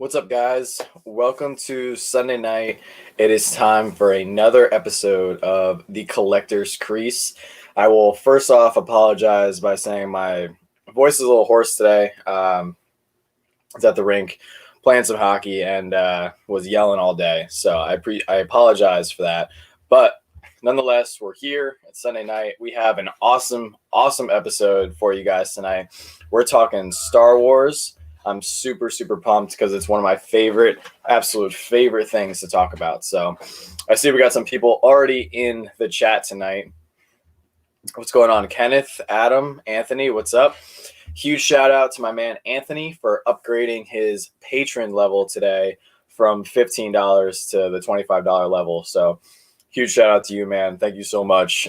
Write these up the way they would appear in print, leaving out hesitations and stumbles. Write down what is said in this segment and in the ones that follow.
What's up, guys? Welcome to Sunday night. It is time for another episode of the Collector's Crease. I will first off apologize by saying my voice is a little hoarse today. I was at the rink playing some hockey and was yelling all day, so I apologize for that. But nonetheless, we're here. It's Sunday night. We have an awesome episode for you guys tonight. We're talking Star Wars. I'm super pumped because it's one of my absolute favorite things to talk about. So I see we got some people already in the chat tonight. What's going on? Kenneth, Adam, Anthony, what's up? Huge shout out to my man Anthony for upgrading his patron level today from $15 to the $25 level. So huge shout out to you, man. Thank you so much.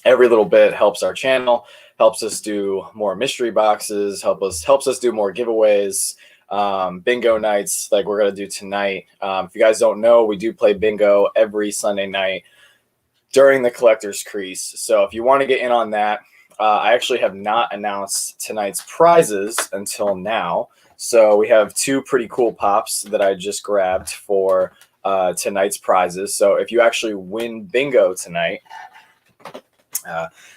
Every little bit helps our channel, helps us do more mystery boxes, helps us do more giveaways, bingo nights like we're going to do tonight. If you guys don't know, we do play bingo every Sunday night during the Collector's Crease. So if you want to get in on that, I actually have not announced tonight's prizes until now. So we have two pretty cool pops that I just grabbed for tonight's prizes. So if you actually win bingo tonight,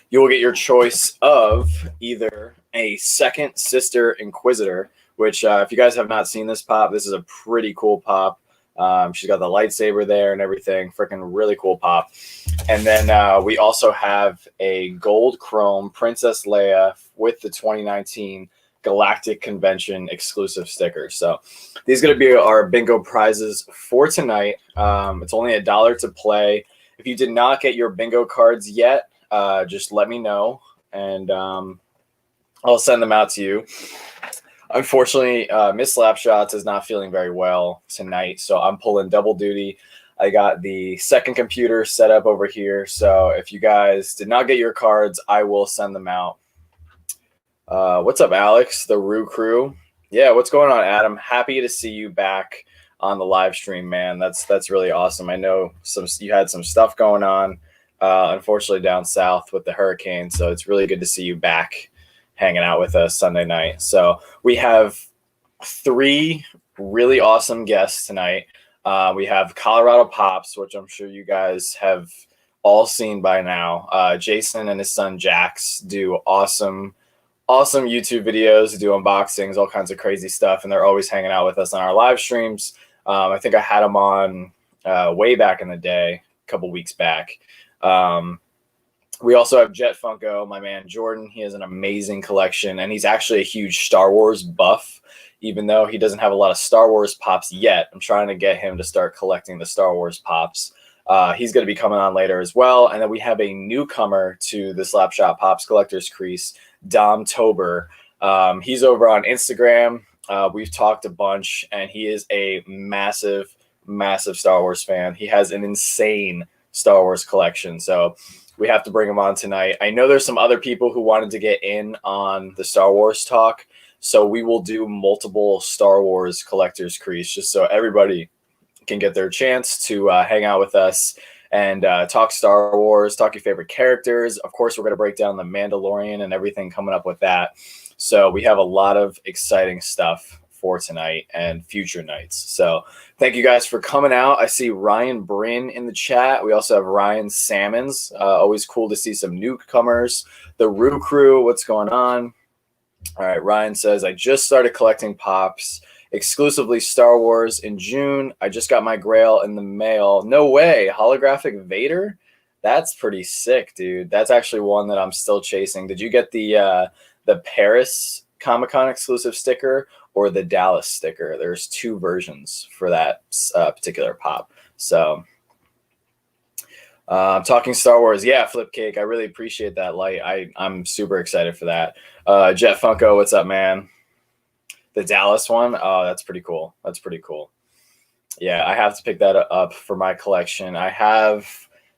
you will get your choice of either a second Sister Inquisitor, which if you guys have not seen this pop, this is a pretty cool pop. She's got the lightsaber there and everything. Freaking really cool pop. And then we also have a gold chrome Princess Leia with the 2019 Galactic Convention exclusive sticker. So these are going to be our bingo prizes for tonight. It's only $1 to play. If you did not get your bingo cards yet, just let me know and I'll send them out to you. Unfortunately, Miss Slapshots is not feeling very well tonight, so I'm pulling double duty. I got the second computer set up over here, so if you guys did not get your cards, I will send them out. What's up, Alex, the Rue Crew? Yeah, what's going on, Adam? Happy to see you back on the live stream, man. That's really awesome. I know you had some stuff going on, unfortunately, down south with the hurricane, so it's really good to see you back hanging out with us Sunday night. So we have three really awesome guests tonight. We have Colorado Pops, which I'm sure you guys have all seen by now. Jason and his son Jax do awesome YouTube videos, do unboxings, all kinds of crazy stuff, and they're always hanging out with us on our live streams. I think I had them on way back in the day, a couple weeks back. We also have Jet Funko, my man Jordan. He has an amazing collection, and he's actually a huge Star Wars buff, even though he doesn't have a lot of Star Wars pops yet. I'm trying to get him to start collecting the Star Wars pops. He's going to be coming on later as well. And then we have a newcomer to the Slapshot Pops Collector's Crease, Domtober. He's over on Instagram. We've talked a bunch, and he is a massive Star Wars fan. He has an insane Star Wars collection. So we have to bring him on tonight. I know there's some other people who wanted to get in on the Star Wars talk, so we will do multiple Star Wars Collector's Crease just so everybody can get their chance to hang out with us and talk Star Wars, talk your favorite characters. Of course, we're going to break down the Mandalorian and everything coming up with that. So we have a lot of exciting stuff for tonight and future nights. So thank you guys for coming out. I see Ryan Bryn in the chat. We also have Ryan Salmons. Always cool to see some newcomers. The Rue Crew, what's going on? All right, Ryan says, I just started collecting pops, exclusively Star Wars in June. I just got my Grail in the mail. No way. Holographic Vader? That's pretty sick, dude. That's actually one that I'm still chasing. Did you get the Paris Comic-Con exclusive sticker or the Dallas sticker? There's two versions for that particular pop. So talking Star Wars. Yeah, Flipcake. I really appreciate that light. I'm super excited for that. Jet Funko, what's up, man? The Dallas one. Oh, that's pretty cool. That's pretty cool. Yeah, I have to pick that up for my collection. I have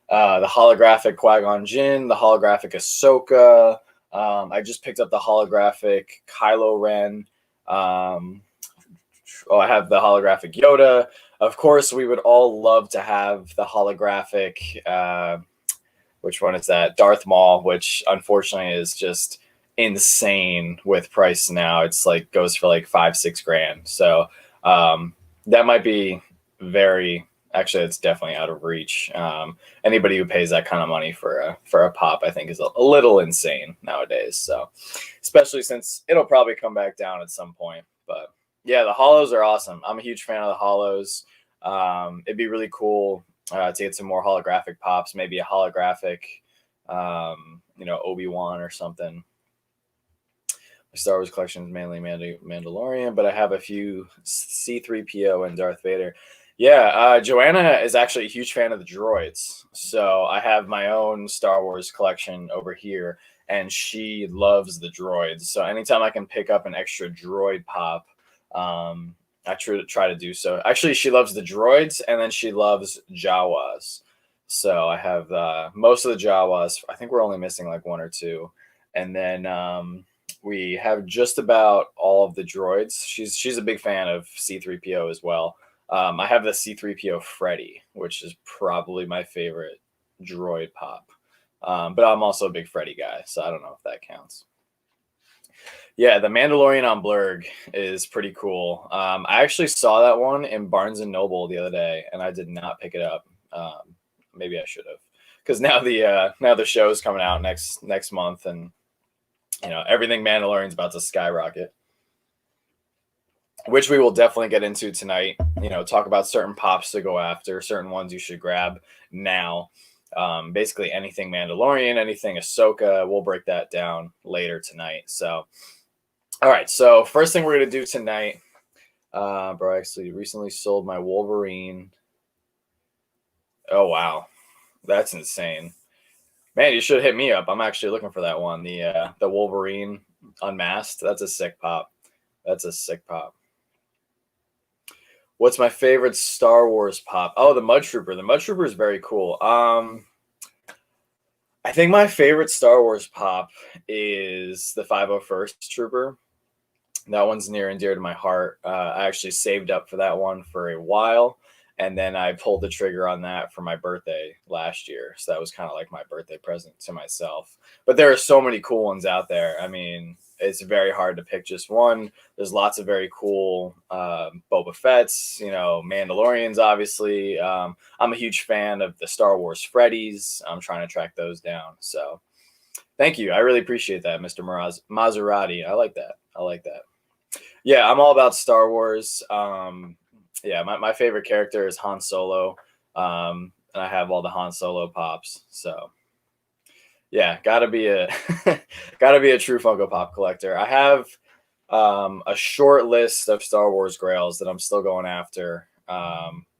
the holographic Qui-Gon Jinn, the holographic Ahsoka. I just picked up the holographic Kylo Ren. I have the holographic Yoda. Of course, we would all love to have the holographic, which one is that? Darth Maul, which unfortunately is just insane with price now. It's like goes for like 5-6 grand. So that might be very, actually it's definitely out of reach. Anybody who pays that kind of money for a pop, I think, is a little insane nowadays. So especially since it'll probably come back down at some point. But yeah, the holos are awesome. I'm a huge fan of the holos. It'd be really cool to get some more holographic pops, maybe a holographic Obi-Wan or something. My Star Wars collection is mainly Mandalorian, but I have a few C-3PO and Darth Vader. Yeah, Joanna is actually a huge fan of the droids. So I have my own Star Wars collection over here, and she loves the droids. So anytime I can pick up an extra droid pop, I try to do so. Actually, she loves the droids, and then she loves Jawas. So I have most of the Jawas. I think we're only missing like one or two. And then we have just about all of the droids. She's a big fan of C-3PO as well. I have the C-3PO Freddy, which is probably my favorite droid pop. But I'm also a big Freddy guy, so I don't know if that counts. Yeah, the Mandalorian on Blurg is pretty cool. I actually saw that one in Barnes and Noble the other day, and I did not pick it up. Maybe I should have, because now the show is coming out next month, and everything Mandalorian's about to skyrocket, which we will definitely get into tonight. Talk about certain pops to go after, certain ones you should grab now. Basically anything Mandalorian, anything Ahsoka, we'll break that down later tonight. So, all right. So first thing we're going to do tonight, bro, I actually recently sold my Wolverine. Oh, wow. That's insane. Man, you should hit me up. I'm actually looking for that one. The Wolverine Unmasked. That's a sick pop. That's a sick pop. What's my favorite Star Wars pop? Oh, the Mud Trooper. The Mud Trooper is very cool. I think my favorite Star Wars pop is the 501st Trooper. That one's near and dear to my heart. I actually saved up for that one for a while, and then I pulled the trigger on that for my birthday last year. So that was kind of like my birthday present to myself. But there are so many cool ones out there. I mean, it's very hard to pick just one. There's lots of very cool Boba Fett's, Mandalorians, obviously. I'm a huge fan of the Star Wars Freddies. I'm trying to track those down. So thank you. I really appreciate that, Mr. Maserati. I like that. Yeah, I'm all about Star Wars. Yeah, my favorite character is Han Solo. And I have all the Han Solo pops. So yeah, gotta be a true Funko Pop collector. I have a short list of Star Wars grails that I'm still going after.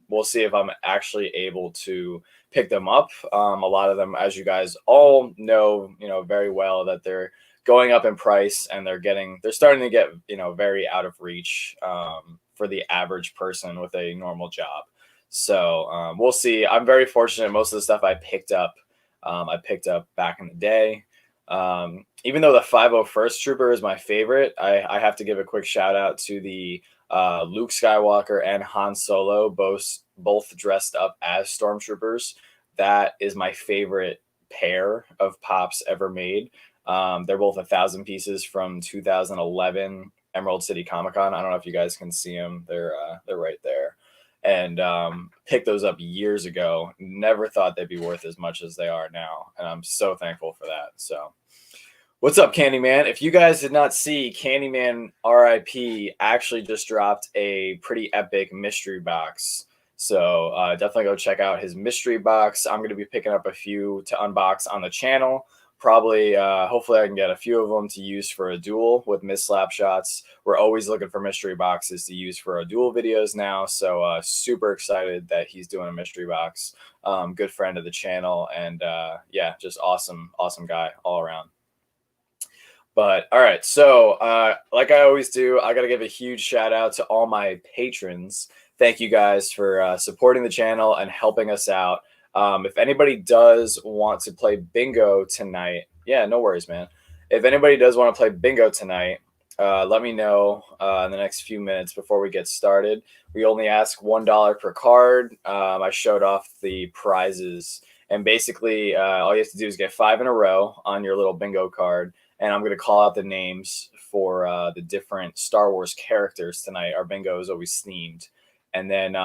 We'll see if I'm actually able to pick them up. A lot of them, as you guys all know, very well, that they're going up in price, and they're starting to get, very out of reach for the average person with a normal job. So we'll see. I'm very fortunate. Most of the stuff I picked up back in the day. Even though the 501st Trooper is my favorite, I have to give a quick shout out to the Luke Skywalker and Han Solo, both dressed up as stormtroopers. That is my favorite pair of pops ever made. They're both 1,000 pieces from 2011 Emerald City Comic Con. I don't know if you guys can see them. They're right there. And picked those up years ago. Never thought they'd be worth as much as they are now, and I'm so thankful for that. So, what's up, Candyman? If you guys did not see, Candyman RIP actually just dropped a pretty epic mystery box. So definitely go check out his mystery box. I'm going to be picking up a few to unbox on the channel. Probably, hopefully I can get a few of them to use for a duel with Miss Slapshots. We're always looking for mystery boxes to use for our duel videos now. So super excited that he's doing a mystery box. Good friend of the channel, and yeah, just awesome guy all around. But all right, so like I always do, I got to give a huge shout out to all my patrons. Thank you guys for supporting the channel and helping us out. If anybody does want to play bingo tonight, yeah, no worries, man. If anybody does want to play bingo tonight, let me know in the next few minutes before we get started. We only ask $1 per card. I showed off the prizes, and basically all you have to do is get 5 in a row on your little bingo card, and I'm going to call out the names for the different Star Wars characters tonight. Our bingo is always themed. And then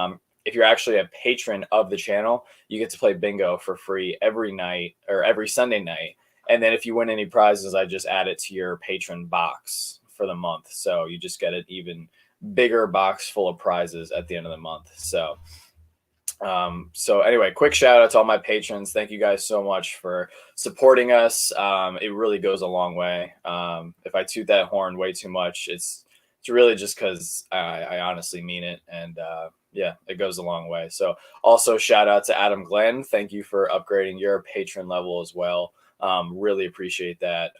if you're actually a patron of the channel, you get to play bingo for free every night or every Sunday night. And then if you win any prizes, I just add it to your patron box for the month. So you just get an even bigger box full of prizes at the end of the month. So anyway, quick shout out to all my patrons. Thank you guys so much for supporting us. It really goes a long way. If I toot that horn way too much, it's really just because I honestly mean it. And yeah, it goes a long way. So also shout out to Adam Glenn. Thank you for upgrading your patron level as well. Really appreciate that.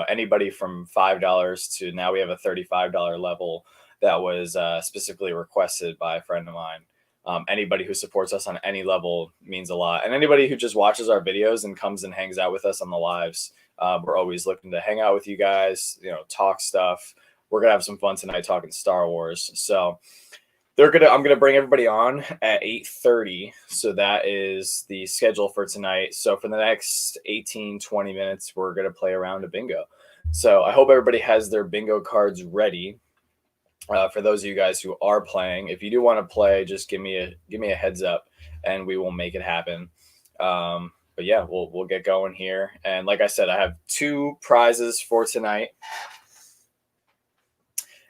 Anybody from $5 to now we have a $35 level that was specifically requested by a friend of mine. Anybody who supports us on any level means a lot. And anybody who just watches our videos and comes and hangs out with us on the lives, we're always looking to hang out with you guys, talk stuff. We're going to have some fun tonight talking Star Wars. So I'm going to bring everybody on at 8:30. So that is the schedule for tonight. So for the next 18, 20 minutes, we're going to play around a bingo. So I hope everybody has their bingo cards ready. For those of you guys who are playing, if you do want to play, just give me a heads up and we will make it happen. But yeah, we'll get going here. And like I said, I have 2 prizes for tonight.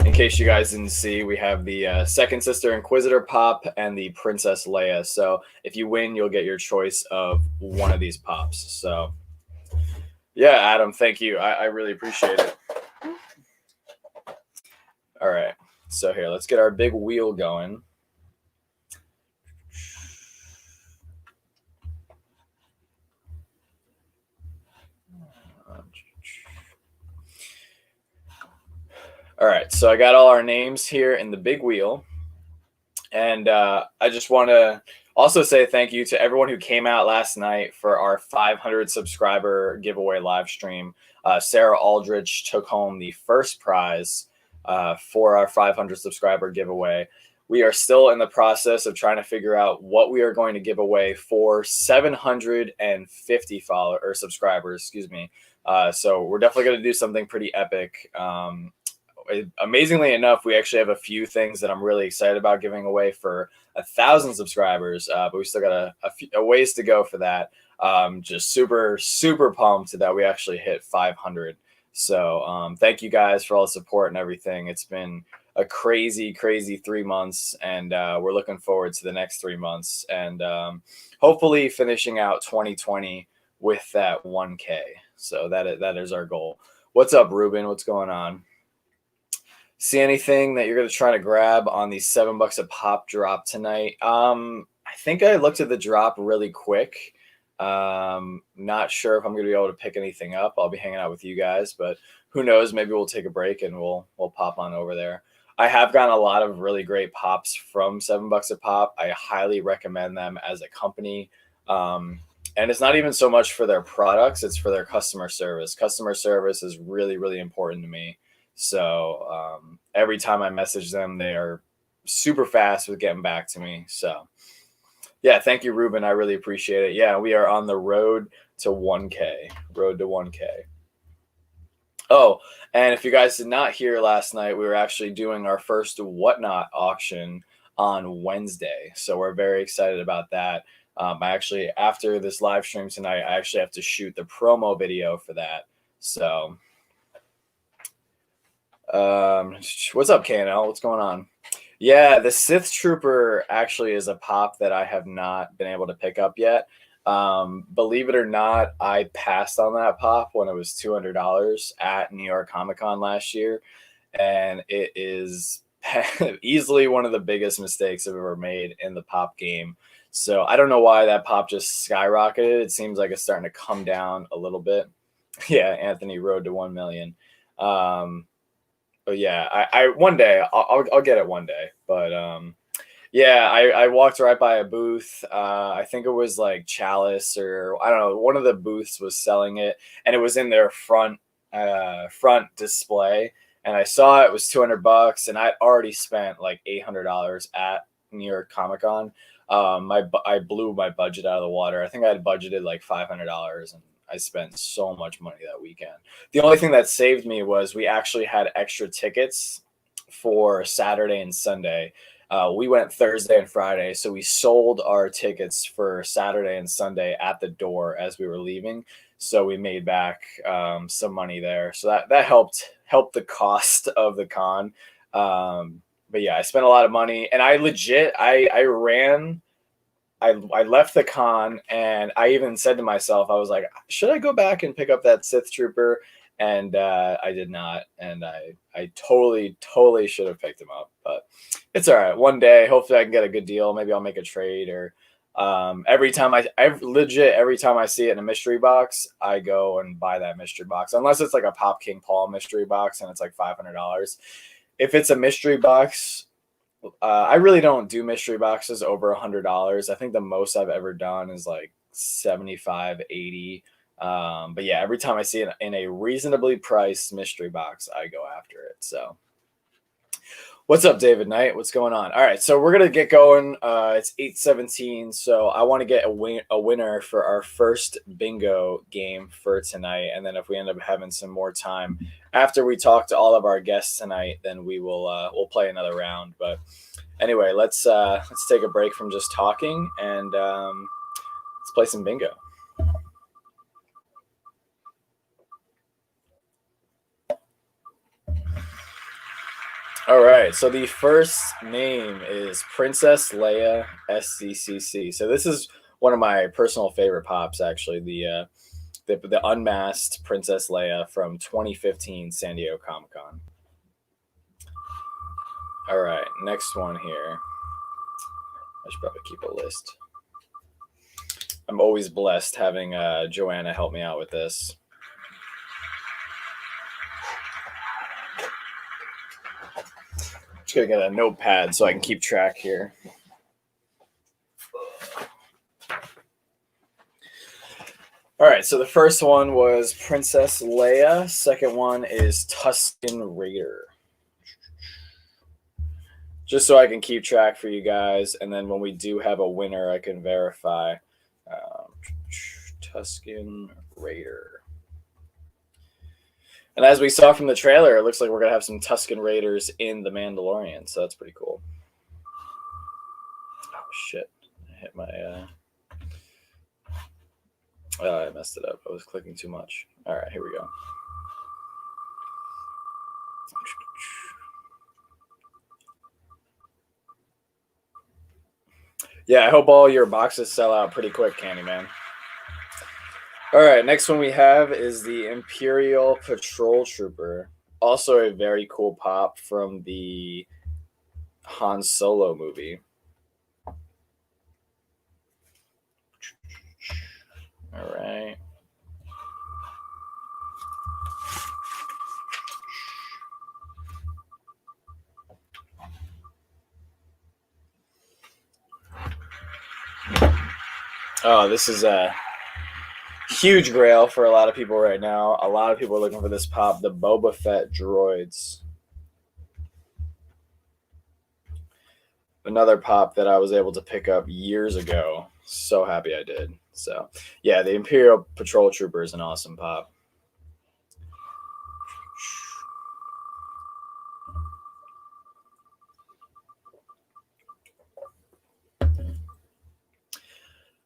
In case you guys didn't see, we have the Second Sister Inquisitor Pop and the Princess Leia. So if you win, you'll get your choice of one of these pops. So yeah, Adam, thank you. I really appreciate it. All right. So here, let's get our big wheel going. All right, so I got all our names here in the big wheel. And I just want to also say thank you to everyone who came out last night for our 500 subscriber giveaway live stream. Sarah Aldrich took home the first prize for our 500 subscriber giveaway. We are still in the process of trying to figure out what we are going to give away for 750 subscribers, excuse me. So we're definitely going to do something pretty epic. Amazingly enough, we actually have a few things that I'm really excited about giving away for 1,000 subscribers, but we still got a ways to go for that. Just super, super pumped that we actually hit 500. So thank you guys for all the support and everything. It's been a crazy, crazy 3 months, and we're looking forward to the next 3 months and hopefully finishing out 2020 with that 1K. So that is our goal. What's up, Ruben? What's going on? See anything that you're going to try to grab on the $7 a pop drop tonight? I think I looked at the drop really quick. Not sure if I'm going to be able to pick anything up. I'll be hanging out with you guys, but who knows? Maybe we'll take a break and we'll pop on over there. I have gotten a lot of really great pops from $7 a pop. I highly recommend them as a company. And it's not even so much for their products, it's for their customer service. Customer service is really, really important to me. So every time I message them, they are super fast with getting back to me. So yeah, thank you, Ruben. I really appreciate it. Yeah, we are on the road to 1K. Road to 1K. Oh, and if you guys did not hear last night, we were actually doing our first Whatnot auction on Wednesday. So we're very excited about that. After this live stream tonight, I actually have to shoot the promo video for that. So what's up, KNL? What's going on? Yeah, the Sith Trooper actually is a pop that I have not been able to pick up yet. Believe it or not, I passed on that pop when it was $200 at New York Comic Con last year, and it is easily one of the biggest mistakes I've ever made in the pop game. So I don't know why that pop just skyrocketed. It seems like it's starting to come down a little bit. Yeah, Anthony, road to 1 million. But yeah, I one day I'll get it one day. But yeah, I walked right by a booth. I think it was like Chalice or I don't know. One of the booths was selling it, and it was in their front display. And I saw it was $200, and I'd already spent like $800 at New York Comic Con. I blew my budget out of the water. I think I had budgeted like $500, and I spent so much money that weekend. The only thing that saved me was we actually had extra tickets for Saturday and Sunday. We went Thursday and Friday, so we sold our tickets for Saturday and Sunday at the door as we were leaving. So we made back some money there. So that helped the cost of the con. But yeah, I spent a lot of money, and I legit I ran. I left the con, and I even said to myself, I was like, should I go back and pick up that Sith Trooper? And I did not, and I totally should have picked him up, but it's all right. One day, hopefully, I can get a good deal. Maybe I'll make a trade, or every time every time I see it in a mystery box, I go and buy that mystery box, unless it's like a Pop King Paul mystery box and it's like $500. If it's a mystery box, I really don't do mystery boxes over $100. I think the most I've ever done is like 75, 80. But yeah, every time I see it in a reasonably priced mystery box, I go after it. So what's up, David Knight? What's going on? All right, so we're gonna get going. It's 8:17, so I want to get a winner for our first bingo game for tonight, and then if we end up having some more time after we talk to all of our guests tonight, then we'll play another round. But anyway, let's take a break from just talking, and let's play some bingo. All right, so the first name is Princess Leia SCCC. So this is one of my personal favorite pops, actually. The unmasked Princess Leia from 2015 San Diego Comic-Con. All right, next one here. I should probably keep a list. I'm always blessed having Joanna help me out with this. Just gonna get a notepad so I can keep track here. All right, so the first one was Princess Leia. Second one is Tusken Raider. Just so I can keep track for you guys, and then when we do have a winner, I can verify. Tusken Raider. And as we saw from the trailer, it looks like we're going to have some Tusken Raiders in The Mandalorian, so that's pretty cool. Oh, shit. I hit my... Oh, I messed it up. I was clicking too much. All right, here we go. Yeah, I hope all your boxes sell out pretty quick, Candyman. All right, next one we have is the Imperial Patrol Trooper. Also a very cool pop from the Han Solo movie. All right. Oh, this is a huge grail for a lot of people right now. A lot of people are looking for this pop, the Boba Fett droids. Another pop that I was able to pick up years ago. So happy I did. So, yeah, the Imperial Patrol Trooper is an awesome pop.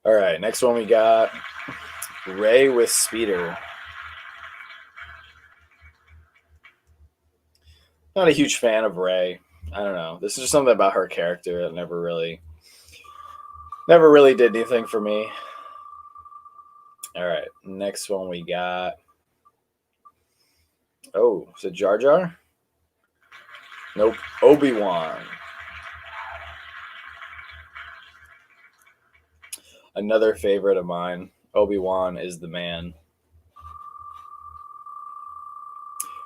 All right, next one we got Rey with Speeder. Not a huge fan of Rey. I don't know. This is just something about her character that never really did anything for me. All right, next one we got. Oh, is it Jar Jar? Nope, Obi-Wan. Another favorite of mine. Obi-Wan is the man.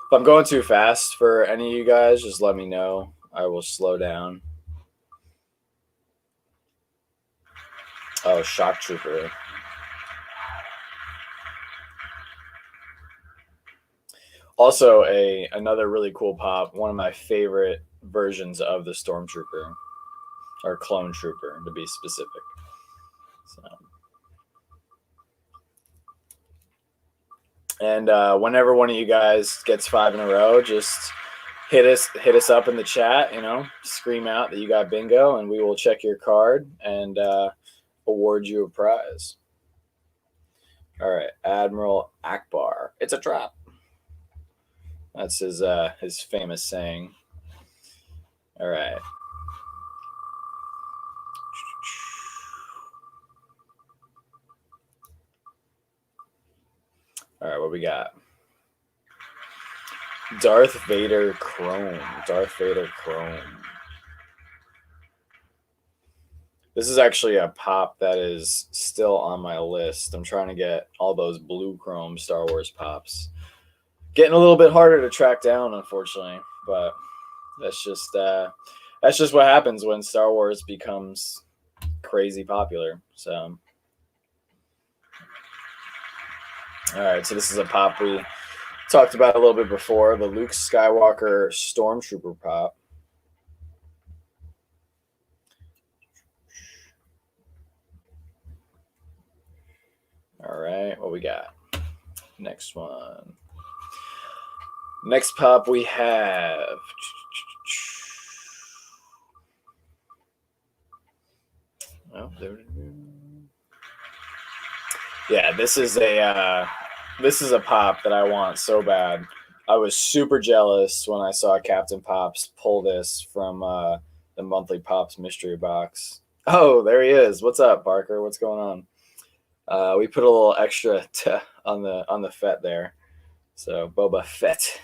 If I'm going too fast for any of you guys, just let me know. I will slow down. Oh, Shock Trooper. Also, another really cool pop. One of my favorite versions of the Stormtrooper, or Clone Trooper, to be specific. So. And whenever one of you guys gets 5 in a row, just hit us up in the chat. Scream out that you got bingo, and we will check your card and award you a prize. All right, Admiral Akbar. It's a trap. That's his famous saying. All right. All right, what we got? Darth Vader Chrome. Darth Vader Chrome. This is actually a pop that is still on my list. I'm trying to get all those blue chrome Star Wars pops. Getting a little bit harder to track down, unfortunately, but that's just what happens when Star Wars becomes crazy popular. So, all right, so this is a pop we talked about a little bit before, the Luke Skywalker Stormtrooper pop. All right, what we got? Next one. Next pop we have. Oh, yeah, this is a pop that I want so bad. I was super jealous when I saw Captain Pops pull this from the monthly Pops mystery box. Oh, there he is. What's up, Parker? What's going on? We put a little extra on the Fett there. So Boba Fett.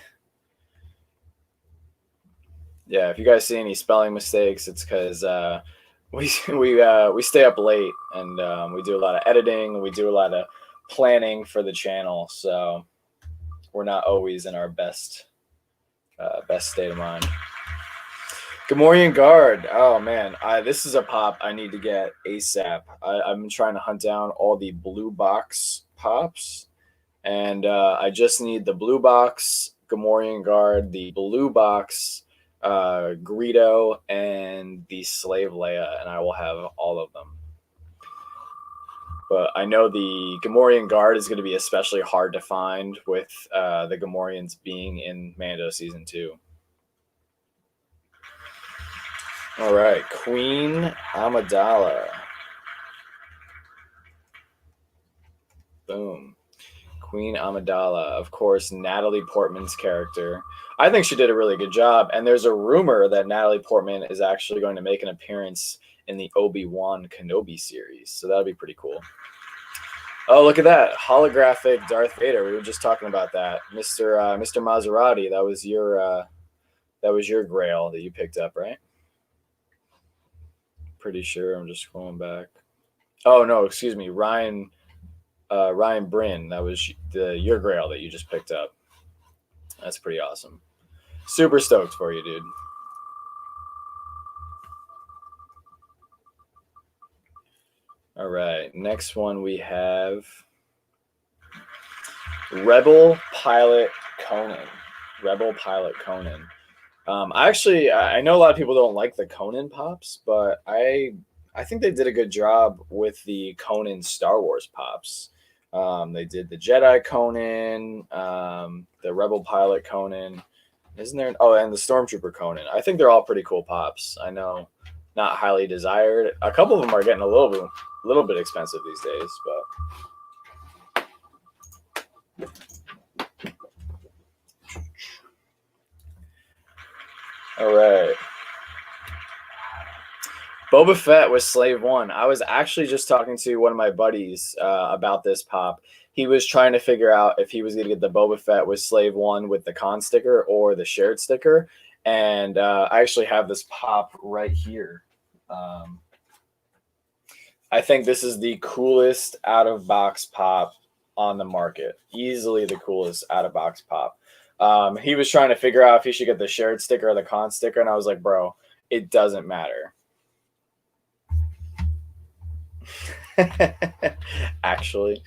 Yeah, if you guys see any spelling mistakes, it's because we stay up late and we do a lot of editing and we do a lot of planning for the channel, so we're not always in our best state of mind. Gamorrean Guard. Oh man, this is a pop I need to get ASAP. I've been trying to hunt down all the blue box pops, and I just need the blue box Gamorrean Guard, the blue box Greedo, and the Slave Leia, and I will have all of them. But I know the Gamorrean Guard is going to be especially hard to find with the Gamorreans being in Mando Season 2. All right, Queen Amidala. Boom. Queen Amidala, of course, Natalie Portman's character. I think she did a really good job, and there's a rumor that Natalie Portman is actually going to make an appearance in the Obi-Wan Kenobi series, so that'll be pretty cool. Oh, look at that. Holographic Darth Vader. We were just talking about that. Mr. Maserati, that was your grail that you picked up, right? Pretty sure. I'm just scrolling back. Oh, no, excuse me. Ryan Bryn, that was your grail that you just picked up. That's pretty awesome. Super stoked for you, dude. All right, next one we have Rebel Pilot Conan. Rebel Pilot Conan. I know a lot of people don't like the Conan pops, but I think they did a good job with the Conan Star Wars pops. They did the Jedi Conan, the Rebel Pilot Conan. Isn't there? Oh, and the Stormtrooper Conan. I think they're all pretty cool pops. I know, not highly desired. A couple of them are getting a little bit expensive these days, but. All right. Boba Fett was Slave 1. I was actually just talking to one of my buddies about this pop. He was trying to figure out if he was going to get the Boba Fett with Slave 1 with the con sticker or the shared sticker. And I actually have this pop right here. I think this is the coolest out-of-box pop on the market. Easily the coolest out-of-box pop. He was trying to figure out if he should get the shared sticker or the con sticker, and I was like, bro, it doesn't matter. Actually,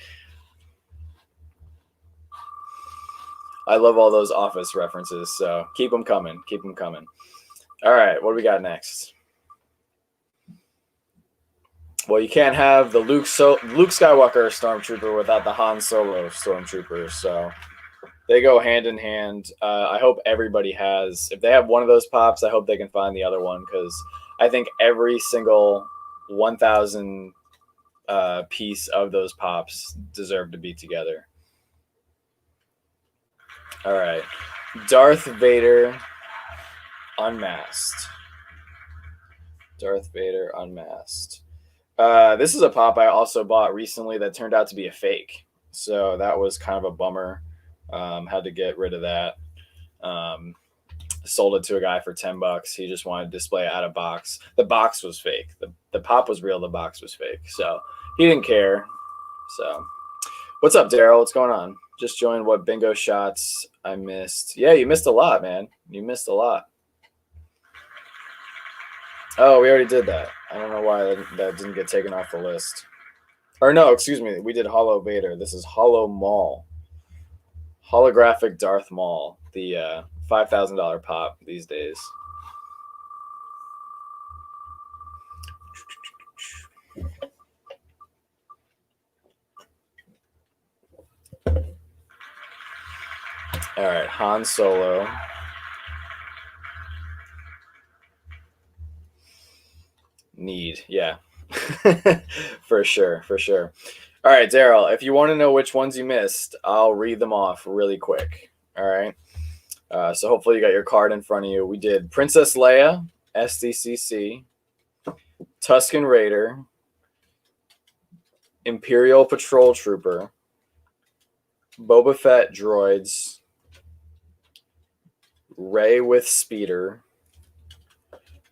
I love all those Office references, so keep them coming. Keep them coming. All right, what do we got next? Well, you can't have the Luke Skywalker Stormtrooper without the Han Solo Stormtrooper. So they go hand in hand. I hope everybody has. If they have one of those pops, I hope they can find the other one, because I think every single 1,000 piece of those pops deserve to be together. All right, Darth Vader Unmasked. Darth Vader Unmasked. This is a pop I also bought recently that turned out to be a fake. So that was kind of a bummer. Had to get rid of that. Sold it to a guy for $10. He just wanted to display it out of box. The box was fake. The pop was real. The box was fake. So he didn't care. So what's up, Daryl? What's going on? Just joined. What bingo shots I missed? Yeah, you missed a lot, man. You missed a lot. Oh, we already did that. I don't know why that didn't get taken off the list. Or no, excuse me. We did Hollow Vader. This is Hollow Maul. Holographic Darth Maul. The $5,000 pop these days. All right, Han Solo. Need, yeah. For sure, for sure. All right, Daryl, if you want to know which ones you missed, I'll read them off really quick. All right. So hopefully you got your card in front of you. We did Princess Leia, SDCC, Tusken Raider, Imperial Patrol Trooper, Boba Fett droids, Rey with speeder,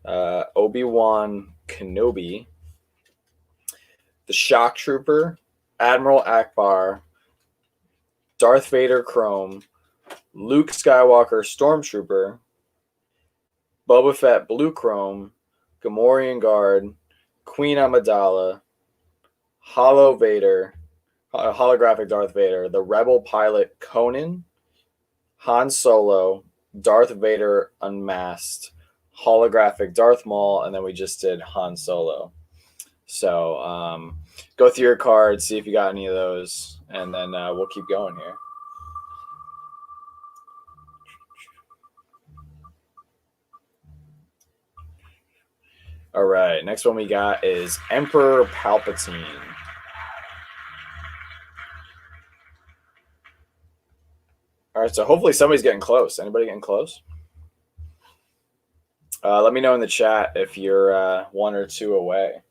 Obi-Wan Kenobi, the Shock Trooper, Admiral Akbar, Darth Vader Chrome, Luke Skywalker Stormtrooper, Boba Fett Blue Chrome, Gamorrean Guard, Queen Amidala, Hollow Vader, Holographic Darth Vader, the Rebel Pilot Conan, Han Solo, Darth Vader Unmasked, Holographic Darth Maul, and then we just did Han Solo. So go through your cards, see if you got any of those, and then we'll keep going here. All right, next one we got is Emperor Palpatine. All right, so hopefully somebody's getting close. Anybody getting close? Let me know in the chat if you're 1 or 2 away.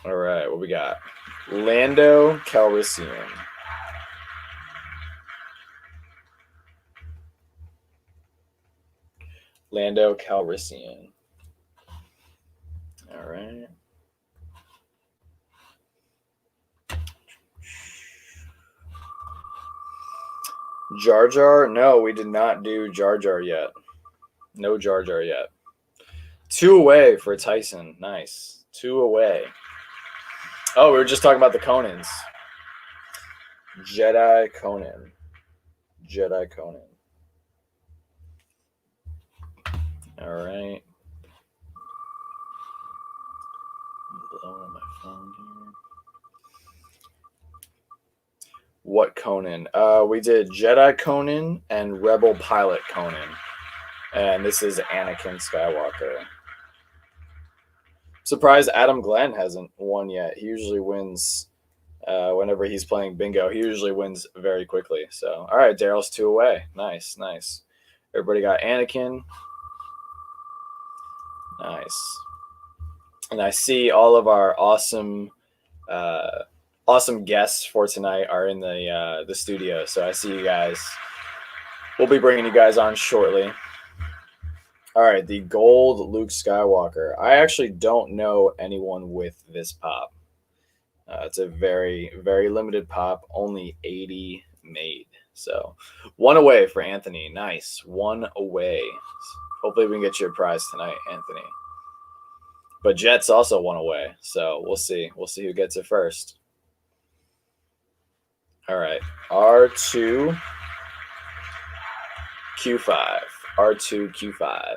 All right, what we got? Lando Calrissian. Lando Calrissian. All right. Jar Jar? No, we did not do Jar Jar yet. No Jar Jar yet. 2 away for Tyson. Nice. 2 away. Oh, we were just talking about the Conans. Jedi Conan. Jedi Conan. All right. I'm blowing up my phone here. What Conan? We did Jedi Conan and Rebel Pilot Conan. And this is Anakin Skywalker. Surprised Adam Glenn hasn't won yet. He usually wins whenever he's playing bingo. He usually wins very quickly. So, all right, Daryl's 2 away. Nice, nice. Everybody got Anakin. Nice. And I see all of our awesome guests for tonight are in the studio. So I see you guys. We'll be bringing you guys on shortly. All right, the gold Luke Skywalker. I actually don't know anyone with this pop. It's a very, very limited pop. Only 80 made. So 1 away for Anthony. Nice. 1 away. Hopefully we can get you a prize tonight, Anthony. But Jet's also 1 away. So we'll see. We'll see who gets it first. All right. R2 Q5. R2 Q5.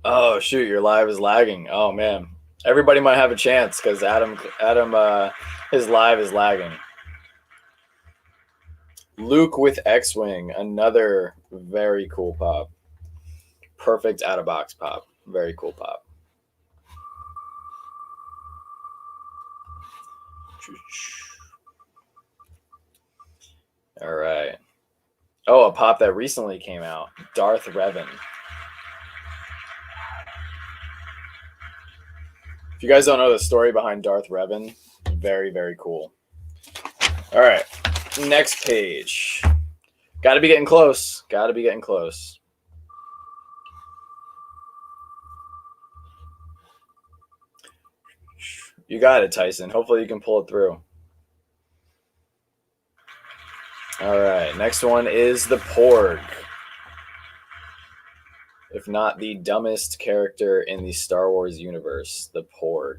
Oh shoot, your live is lagging. Oh man. Everybody might have a chance because Adam his live is lagging. Luke with X-Wing, another very cool pop. Perfect out of box pop. Very cool pop. All right. Oh, a pop that recently came out. Darth Revan. If you guys don't know the story behind Darth Revan, very, very cool. All right. Next page. Got to be getting close. Got to be getting close. You got it, Tyson. Hopefully you can pull it through. All right. Next one is the Porg. If not the dumbest character in the Star Wars universe, the Porg.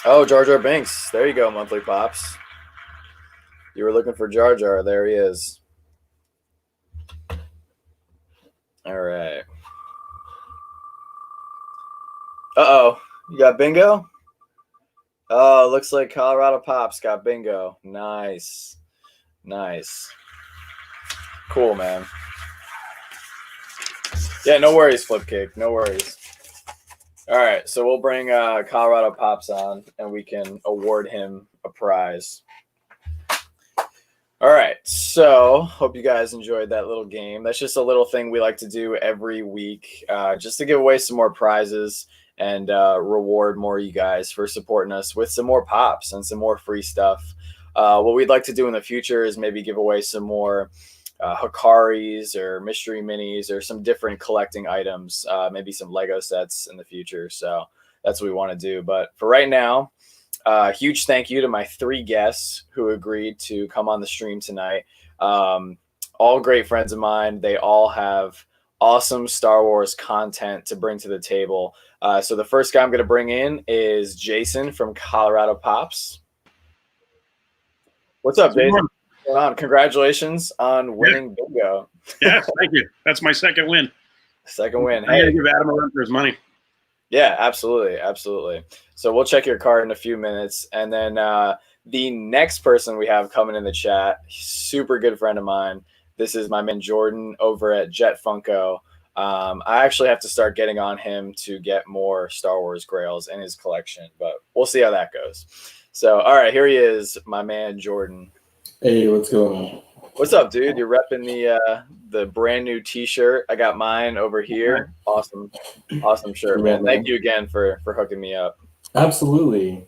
Oh, Jar Jar Binks. There you go, monthly pops. You were looking for Jar Jar. There he is. All right. Uh-oh. You got bingo? Oh, looks like Colorado Pops got bingo. Nice. Nice. Cool, man. Yeah, no worries, Flipcake. No worries. All right, so we'll bring Colorado Pops on, and we can award him a prize. All right, so hope you guys enjoyed that little game. That's just a little thing we like to do every week, just to give away some more prizes and reward more of you guys for supporting us with some more pops and some more free stuff. What we'd like to do in the future is maybe give away some more Hikaris or mystery minis or some different collecting items, maybe some Lego sets in the future. So that's what we want to do. But for right now, huge thank you to my 3 guests who agreed to come on the stream tonight. All great friends of mine. They all have awesome Star Wars content to bring to the table. So the first guy I'm going to bring in is Jason from Colorado Pops. What's up, Jason? Congratulations on winning bingo. Yes, thank you. That's my second win. Second win. I gotta give Adam a run for his money. Yeah, absolutely. Absolutely. So we'll check your card in a few minutes. And then the next person we have coming in the chat, super good friend of mine. This is my man Jordan over at Jet Funko. I actually have to start getting on him to get more Star Wars grails in his collection, but we'll see how that goes. So, all right, here he is, my man Jordan. Hey, what's going on? What's up, dude? You're repping the brand new T-shirt. I got mine over here. Awesome shirt, man. Thank you again for hooking me up. Absolutely.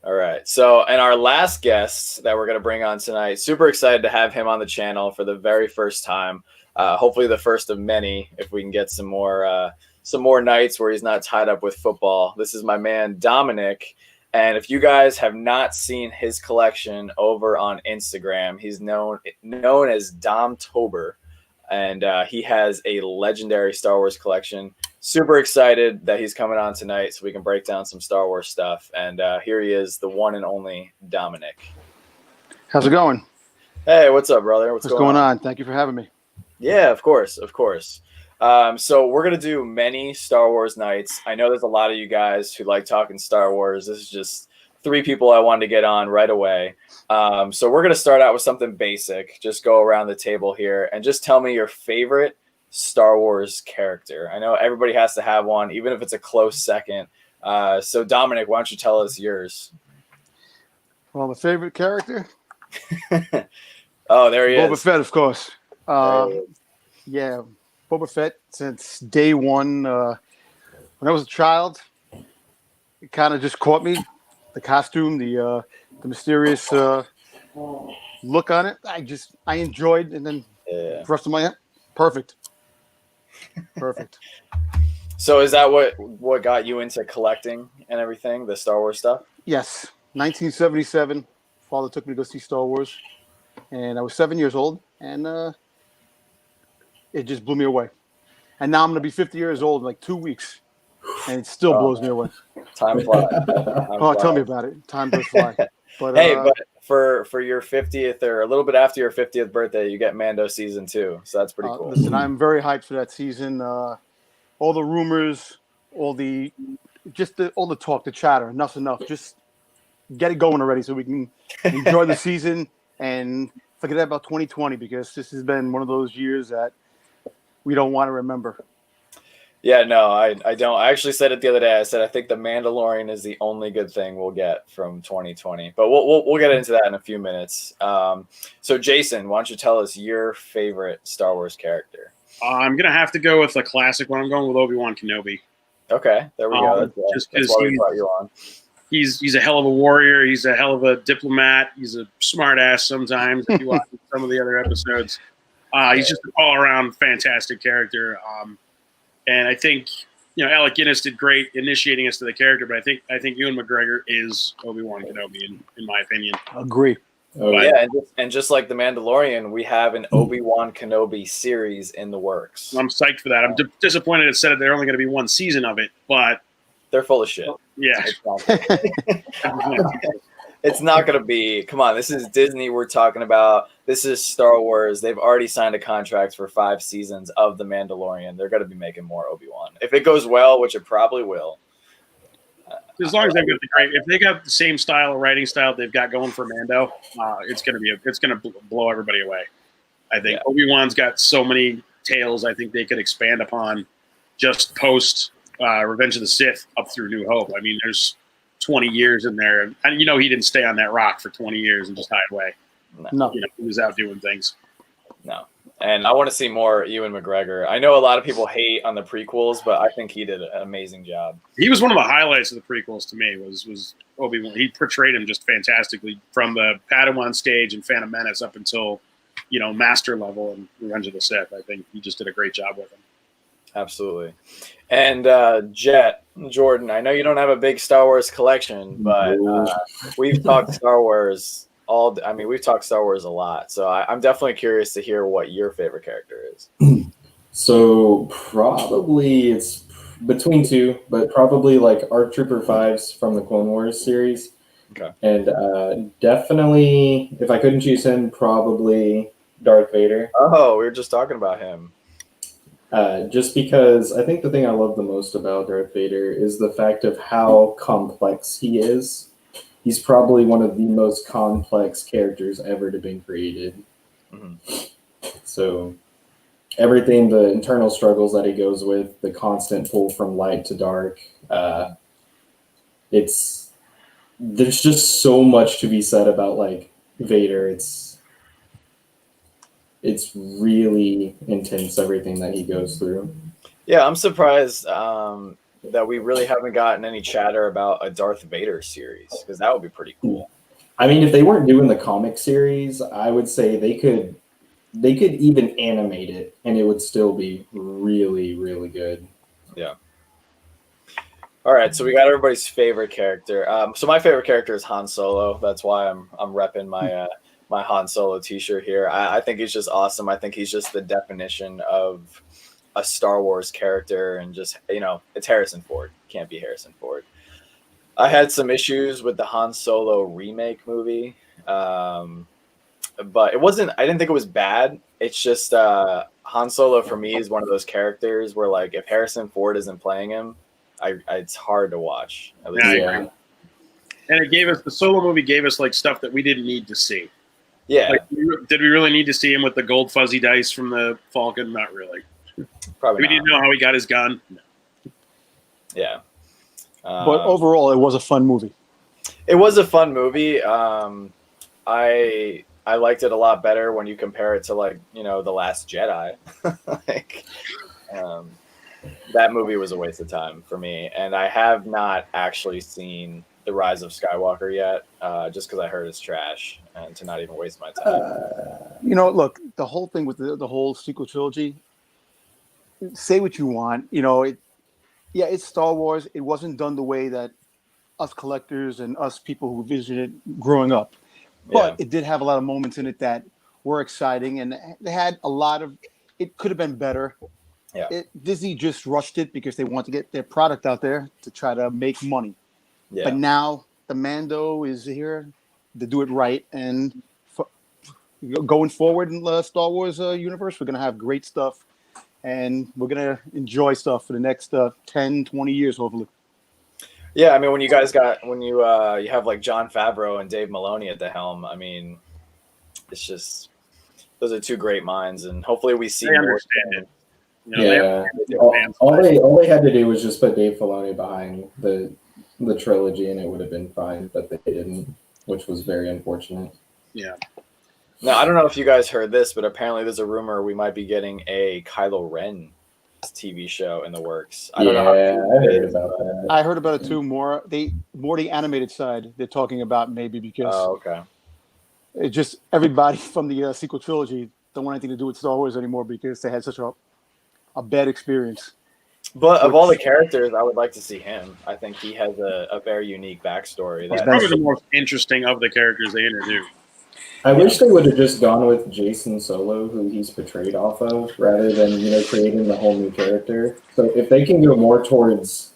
All right. So, and our last guest that we're going to bring on tonight, super excited to have him on the channel for the very first time. Hopefully the first of many, if we can get some more nights where he's not tied up with football. This is my man, Dominic. And if you guys have not seen his collection over on Instagram, he's known as Domtober, and he has a legendary Star Wars collection. Super excited that he's coming on tonight so we can break down some Star Wars stuff. And here he is, the one and only Dominic. How's it going? Hey, what's up, brother? What's going on? Thank you for having me. Yeah, of course. So we're going to do many Star Wars nights. I know there's a lot of you guys who like talking Star Wars. This is just 3 people I wanted to get on right away. So we're going to start out with something basic. Just go around the table here and just tell me your favorite Star Wars character. I know everybody has to have one, even if it's a close second. So Dominic, why don't you tell us yours? Well, my favorite character? Oh, there he is. Boba Fett, of course. Yeah, Boba Fett since day one. When I was a child, it kind of just caught me. The costume, the mysterious look on it. I enjoyed, and then the rest of my perfect. So is that what got you into collecting and everything, the Star Wars stuff? Yes, 1977. Father took me to go see Star Wars, and I was 7 years old, and it just blew me away. And now I'm gonna be 50 years old in like 2 weeks, and it still blows me away. Time flies. Oh, tell me about it. Time does fly. But Hey, but for your 50th or a little bit after your 50th birthday, you get Mando season 2, so that's pretty cool. Listen, I'm very hyped for that season. All the rumors, all the talk, the chatter. Enough's enough. Just get it going already, so we can enjoy the season and forget about 2020, because this has been one of those years that we don't want to remember. Yeah, no, I don't. I actually said it the other day. I said I think The Mandalorian is the only good thing we'll get from 2020. But we'll get into that in a few minutes. So Jason, why don't you tell us your favorite Star Wars character? I'm gonna have to go with the classic one. I'm going with Obi-Wan Kenobi. Okay, there we go. Just That's why we brought you on. He's a hell of a warrior. He's a hell of a diplomat. He's a smart ass sometimes. If you watch some of the other episodes, he's just an all around fantastic character. And I think Alec Guinness did great initiating us to the character, but I think Ewan McGregor is Obi-Wan Kenobi in my opinion. Agree. Oh, Yeah, and just like The Mandalorian, we have an Obi-Wan Kenobi series in the works. I'm psyched for that. I'm disappointed it said they're only going to be one season of it, but they're full of shit. Yeah. It's not going to be. Come on, this is Disney we're talking about. This is Star Wars. They've already signed a contract for 5 seasons of The Mandalorian. They're going to be making more Obi-Wan. If it goes well, which it probably will. As long as they've got if they got the same style of writing style they've got going for Mando, it's going to blow everybody away. I think Obi-Wan's got so many tales I think they could expand upon just post Revenge of the Sith up through New Hope. I mean, there's 20 years in there, and he didn't stay on that rock for 20 years and just hide away. No, he was out doing things. No, and I want to see more Ewan McGregor. I know a lot of people hate on the prequels, but I think he did an amazing job. He was one of the highlights of the prequels to me. Was Obi-Wan? He portrayed him just fantastically from the Padawan stage and Phantom Menace up until master level and Revenge of the Sith. I think he just did a great job with him. Absolutely. And Jordan, I know you don't have a big Star Wars collection, but we've talked Star Wars we've talked Star Wars a lot. So I'm definitely curious to hear what your favorite character is. So probably it's between two, but probably like ARC Trooper 5s from the Clone Wars series. Okay. And definitely, if I couldn't choose him, probably Darth Vader. Oh, we were just talking about him. Just because I think the thing I love the most about Darth Vader is the fact of how complex he is. He's probably one of the most complex characters ever to be created. Mm-hmm. So everything, the internal struggles that he goes with, the constant pull from light to dark, there's just so much to be said about like Vader. It's really intense, everything that he goes through. Yeah, I'm surprised that we really haven't gotten any chatter about a Darth Vader series, because that would be pretty cool. I mean, if they weren't doing the comic series, I would say they could even animate it, and it would still be really, really good. Yeah. All right, so we got everybody's favorite character. So my favorite character is Han Solo. That's why I'm repping my my Han Solo t-shirt here. I think he's just awesome. I think he's just the definition of a Star Wars character, and just, it's Harrison Ford. Can't be Harrison Ford. I had some issues with the Han Solo remake movie, but I didn't think it was bad. It's just Han Solo for me is one of those characters where, like, if Harrison Ford isn't playing him, it's hard to watch. At least yeah. And the Solo movie gave us like stuff that we didn't need to see. Yeah. Like, did we really need to see him with the gold fuzzy dice from the Falcon? Not really. Probably. We didn't know how he got his gun. No. Yeah. But overall, it was a fun movie. It was a fun movie. I liked it a lot better when you compare it to, like, The Last Jedi. That movie was a waste of time for me, and I have not actually seen The Rise of Skywalker yet, just because I heard it's trash, and to not even waste my time. Look, the whole thing with the whole sequel trilogy, say what you want, Yeah, it's Star Wars. It wasn't done the way that us collectors and us people who visited growing up, Yeah. but it did have a lot of moments in it that were exciting, and they had a lot of. It could have been better. Yeah. Disney just rushed it because they want to get their product out there to try to make money. Yeah. But now the Mando is here to do it right, and going forward in the Star Wars universe, we're gonna have great stuff, and we're gonna enjoy stuff for the next 10, 20 years, hopefully. Yeah, I mean, when you you have like Jon Favreau and Dave Filoni at the helm, I mean, it's just those are two great minds, and hopefully we see They more. understand it. You know, Yeah, all they had to do was just put Dave Filoni behind the trilogy, and it would have been fine. But they didn't, which was very unfortunate. Yeah. Now, I don't know if you guys heard this, but apparently there's a rumor we might be getting a Kylo Ren TV show in the works. I don't know how true I it heard is, about but- that. I heard about it too. More the animated side. They're talking about maybe because Oh, okay. it just everybody from the sequel trilogy don't want anything to do with Star Wars anymore because they had such a bad experience. But of all the characters, I would like to see him. I think he has a very unique backstory. He's That probably the most interesting of the characters they introduced. I wish they would have just gone with Jason Solo, who he's portrayed off of, rather than creating the whole new character. So if they can go more towards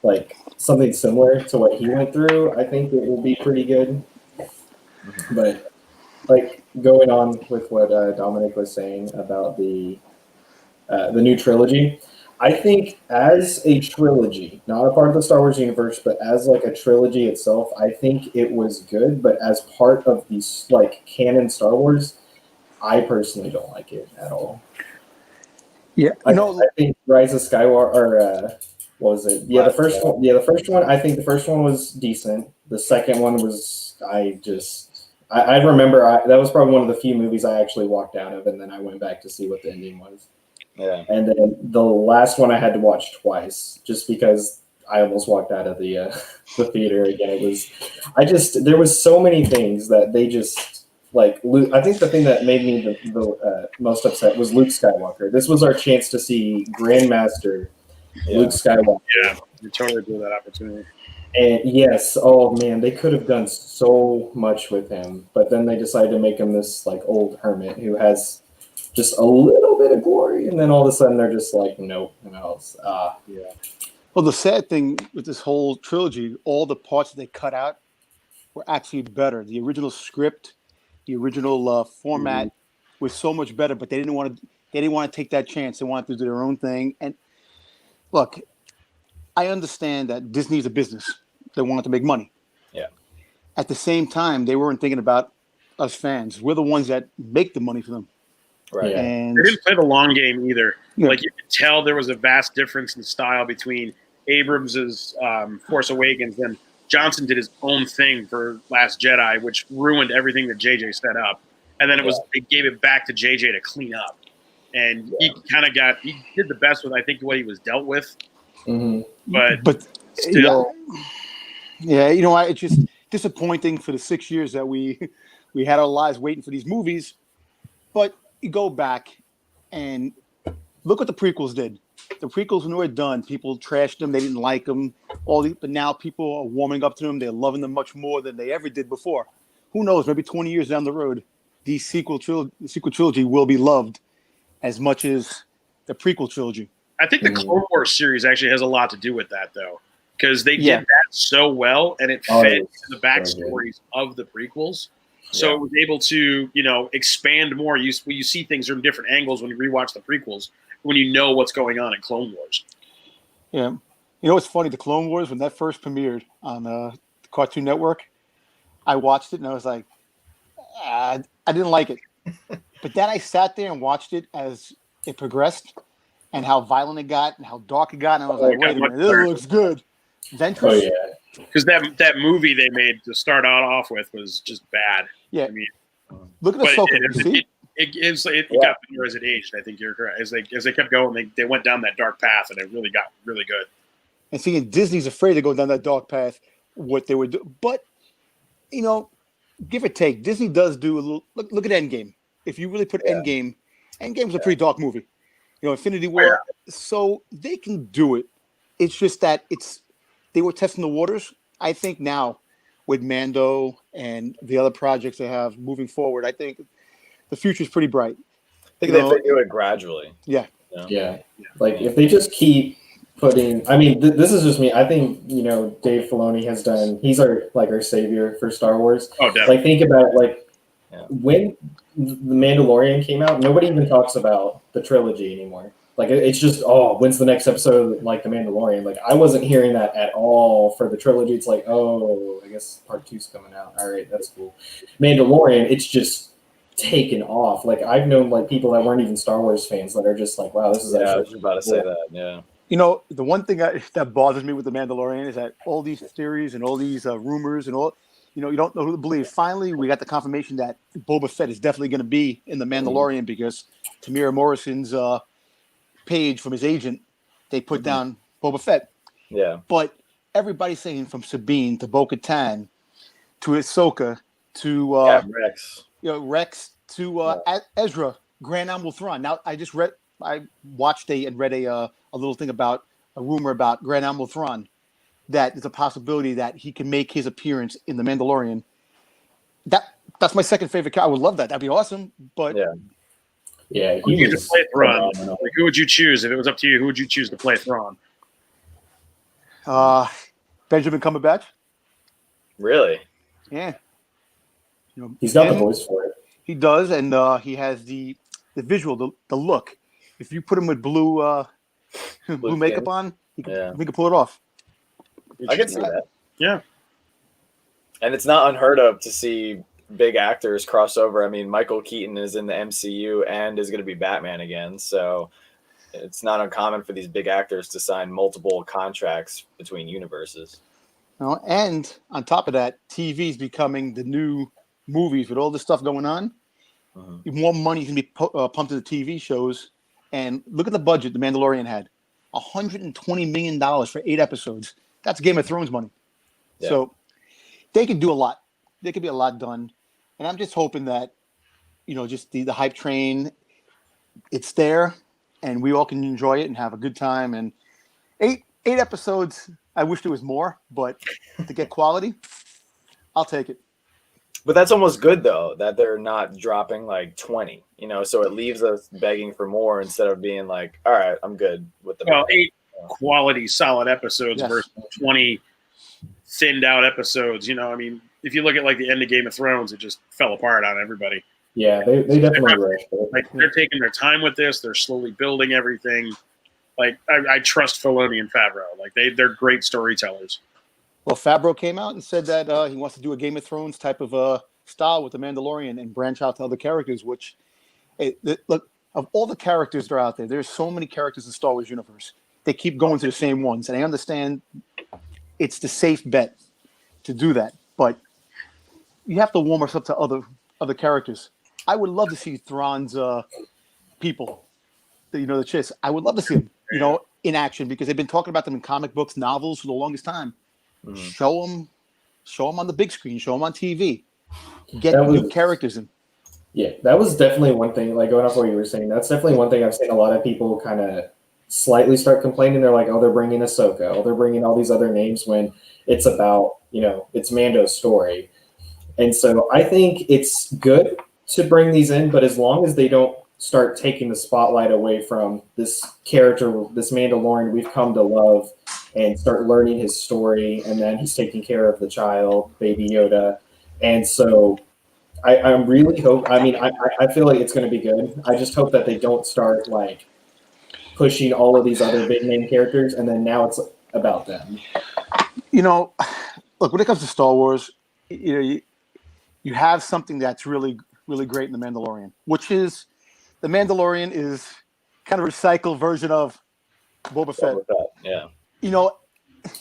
like something similar to what he went through, I think it will be pretty good. But like going on with what Dominic was saying about the new trilogy, I think as a trilogy, not a part of the Star Wars universe, but as like a trilogy itself, I think it was good. But as part of the like canon Star Wars, I personally don't like it at all. Yeah, I think Rise of Skywalker, or what was it? Yeah, the first one. Yeah, the first one. I think the first one was decent. The second one was I remember that was probably one of the few movies I actually walked out of, and then I went back to see what the ending was. Yeah. And then the last one I had to watch twice, just because I almost walked out of the theater again. There was so many things that they just like. I think the thing that made me the most upset was Luke Skywalker. This was our chance to see Grandmaster Luke Skywalker. Yeah, you totally blew that opportunity. And yes, oh man, they could have done so much with him, but then they decided to make him this like old hermit who has just a little bit of glory, and then all of a sudden they're just like, nope, yeah. Well, the sad thing with this whole trilogy, all the parts that they cut out were actually better. The original script, the original format was so much better, but they didn't want to take that chance. They wanted to do their own thing. And look, I understand that Disney's a business. They wanted to make money. Yeah. At the same time, they weren't thinking about us fans. We're the ones that make the money for them. Right. Yeah. And They didn't play the long game either. Yeah. Like you could tell there was a vast difference in style between Abrams's Force Awakens and Johnson did his own thing for Last Jedi, which ruined everything that JJ set up. And then they gave it back to JJ to clean up. And he did the best with I think what he was dealt with. Mm-hmm. But still, yeah, it's just disappointing for the 6 years that we had our lives waiting for these movies. But you go back and look what the prequels did. The prequels, when they were done, people trashed them. They didn't like them. But now people are warming up to them. They're loving them much more than they ever did before. Who knows? Maybe 20 years down the road, the sequel trilogy will be loved as much as the prequel trilogy. I think the Clone Wars series actually has a lot to do with that, though, because they did that so well, and it fit into the backstories of the prequels. So it was able to, expand more. You see things from different angles when you rewatch the prequels, when you know what's going on in Clone Wars. Yeah. It's funny, the Clone Wars, when that first premiered on the Cartoon Network, I watched it and I was like, I didn't like it. But then I sat there and watched it as it progressed and how violent it got and how dark it got. And I was like, wait a minute, this looks good. Ventress. Oh, yeah. Because that movie they made to start off with was just bad. Yeah. I mean, look at Ahsoka. It got better as it aged. I think you're correct. As they kept going, they went down that dark path, and it really got really good. And seeing Disney's afraid to go down that dark path, what they would do. But, give or take, Disney does do a little. Look at Endgame. If you really put Endgame's a pretty dark movie. Infinity War. So they can do it. it's just that they were testing the waters. I think now with Mando and the other projects they have moving forward, I think the future is pretty bright. I think if they do it gradually. Yeah. Yeah. Like if they just keep putting, I mean, this is just me. I think, you know, Dave Filoni has done, he's our savior for Star Wars. Oh, definitely. Like think about it, like when The Mandalorian came out, nobody even talks about the trilogy anymore. Like it's just, oh, when's the next episode like The Mandalorian? Like I wasn't hearing that at all for the trilogy. It's like, oh, I guess part 2's coming out. All right, that's cool. Mandalorian, it's just taken off. Like I've known like people that weren't even Star Wars fans that are just like, wow, this is actually I was about to say that. Yeah. You know, the one thing that bothers me with The Mandalorian is that all these theories and all these rumors and all, you know, you don't know who to believe. Finally, we got the confirmation that Boba Fett is definitely going to be in The Mandalorian because Tamira Morrison's page from his agent, they put down Boba Fett. Yeah. But everybody's saying from Sabine to Bo-Katan to Ahsoka to Rex. You know, Rex to Ezra, Grand Admiral Thrawn. Now, I watched and read a little thing about a rumor about Grand Admiral Thrawn, that there's a possibility that he can make his appearance in The Mandalorian. That's my second favorite character. I would love that. That'd be awesome. But yeah, who would you play Thrawn? Like, who would you choose if it was up to you? Who would you choose to play Thrawn? Benjamin Cumberbatch. Really? Yeah. You know, he's got the voice for it. He does, and he has the visual, the look. If you put him with blue makeup on, he can pull it off. I can see that. Yeah. And it's not unheard of to see big actors cross over. I mean, Michael Keaton is in the MCU and is going to be Batman again. So it's not uncommon for these big actors to sign multiple contracts between universes. And on top of that, TV is becoming the new movies with all this stuff going on. More money can be pumped into TV shows. And look at the budget The Mandalorian had. $120 million for 8 episodes. That's Game of Thrones money. Yeah. So they could do a lot. There could be a lot done. And I'm just hoping that, you know, just the hype train, it's there and we all can enjoy it and have a good time. And 8 episodes, I wish there was more, but to get quality, I'll take it. But that's almost good, though, that they're not dropping like 20, you know, so it leaves us begging for more instead of being like, all right, I'm good with the. Well, 8 quality, solid episodes versus 20 thinned out episodes. You know, I mean, if you look at like the end of Game of Thrones, it just fell apart on everybody. Yeah, they definitely rushed it. Like they're taking their time with this. They're slowly building everything. Like I trust Filoni and Favreau. Like they're great storytellers. Well, Favreau came out and said that he wants to do a Game of Thrones type of style with The Mandalorian and branch out to other characters, which, look, of all the characters that are out there, there's so many characters in the Star Wars universe. They keep going to the same ones. And I understand it's the safe bet to do that. But you have to warm us up to other characters. I would love to see Thrawn's people, the Chiss. I would love to see them, in action because they've been talking about them in comic books, novels for the longest time. Show them on the big screen. Show them on TV. Get new characters in. Yeah, that was definitely one thing. Like going off what you were saying, that's definitely one thing I've seen a lot of people kind of slightly start complaining. They're like, "Oh, they're bringing Ahsoka. Oh, they're bringing all these other names when it's about it's Mando's story." And so I think it's good to bring these in, but as long as they don't start taking the spotlight away from this character, this Mandalorian we've come to love, and start learning his story, and then he's taking care of the child, Baby Yoda. And so I'm really hope. I mean, I feel like it's going to be good. I just hope that they don't start like pushing all of these other big name characters, and then now it's about them. Look, when it comes to Star Wars, you have something that's really, really great in The Mandalorian, which is The Mandalorian is kind of a recycled version of Boba Fett. Yeah.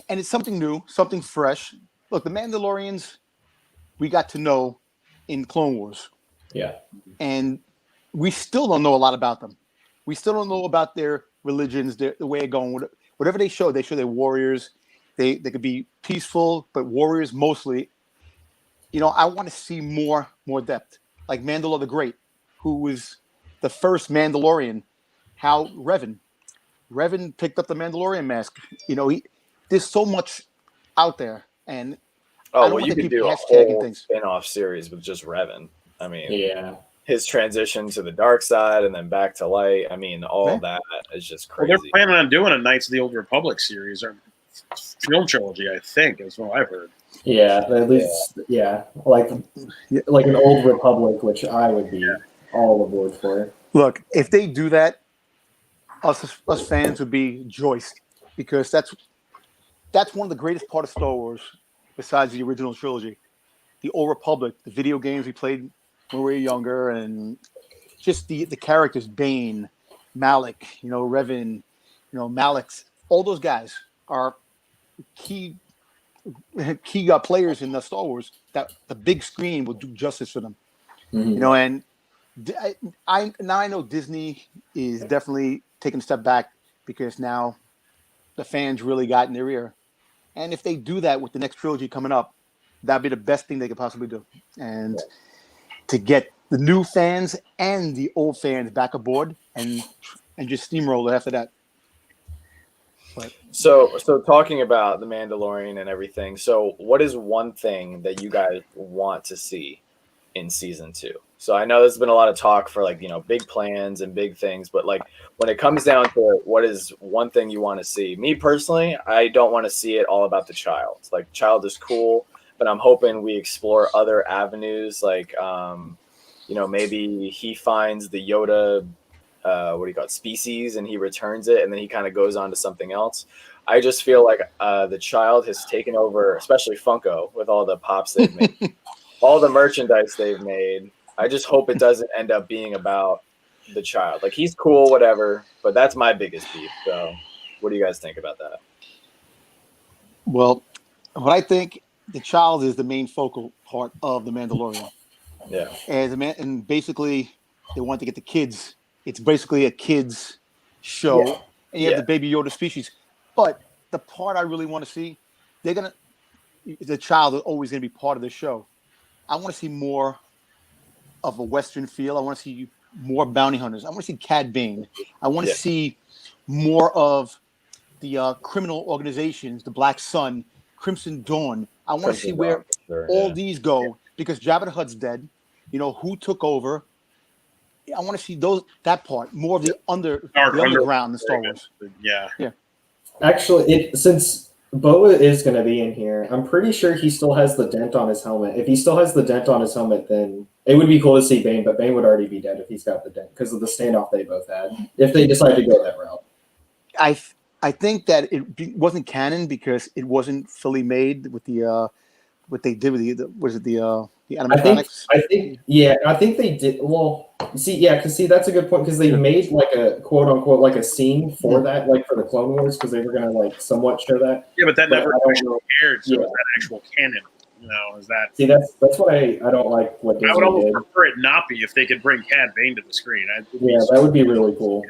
And it's something new, something fresh. Look, the Mandalorians we got to know in Clone Wars. Yeah. And we still don't know a lot about them. We still don't know about their religions, the way they're going. Whatever they show they're warriors. They could be peaceful, but warriors mostly. I want to see more depth. Like Mandalore the Great, who was the first Mandalorian, Hal Revan. Revan picked up the Mandalorian mask. You know, there's so much out there, and I Oh don't well, want you to could keep do a hashtagging whole things. spin-off series with just Revan. I mean, Yeah. his transition to the dark side and then back to light. I mean, all Yeah. that is just Well, crazy. they're planning on doing a Knights of the Old Republic series or film trilogy, I think, is what I've heard. Yeah, at least like an old Republic, which I would be all aboard for. Look, if they do that, us fans would be joiced because that's one of the greatest part of Star Wars, besides the original trilogy, the Old Republic, the video games we played when we were younger, and just the characters, Bane, Malik, you know, Revan, you know, Malix, all those guys are key players in the Star Wars that the big screen will do justice for them. Mhm. You know, and I know Disney is definitely taking a step back because now the fans really got in their ear. And if they do that with the next trilogy coming up, that'd be the best thing they could possibly do. And to get the new fans and the old fans back aboard and just steamroll it after that. But So talking about the Mandalorian and everything. So, what is one thing that you guys want to see in season 2? So, I know there's been a lot of talk for like big plans and big things, but like when it comes down to it, what is one thing you want to see? Me personally, I don't want to see it all about the child. Like, child is cool, but I'm hoping we explore other avenues. Like, maybe he finds the Yoda. What do you call it, species, and he returns it, and then he kind of goes on to something else. I just feel like the child has taken over, especially Funko, with all the pops they've made, all the merchandise they've made. I just hope it doesn't end up being about the child. Like, he's cool, whatever, but that's my biggest beef. So, what do you guys think about that? well, what I think, the child is the main focal part of the Mandalorian. Yeah, And basically they want to get the kids. It's basically a kids show, Yeah. and you have Yeah. the Baby Yoda species. But the part I really want to see, the child is always gonna be part of the show. I want to see more of a Western feel. I want to see more bounty hunters. I want to see Cad Bane. I want to Yeah. see more of the criminal organizations, the Black Sun, Crimson Dawn. I want to see Crimson where Dawn, for sure, all yeah. these go because Jabba the Hutt's dead. You know who took over. I want to see that part more of the underground in Star Wars. Yeah. Actually, since Boa is going to be in here, I'm pretty sure he still has the dent on his helmet. If he still has the dent on his helmet, then it would be cool to see Bane, but Bane would already be dead if he's got the dent because of the standoff they both had. If they decide to go that route, I think that it wasn't canon because it wasn't fully made with the what they did with the animatronics. I think they did. Well, because that's a good point because they made like a quote unquote like a scene for that, like for the Clone Wars, because they were gonna like somewhat show that. Yeah, but that never actually aired. So Yeah. is that actual canon? Is that? See, that's what I don't like what Disney I would almost did. prefer it not be if they could bring Cad Bane to the screen. That would be really cool.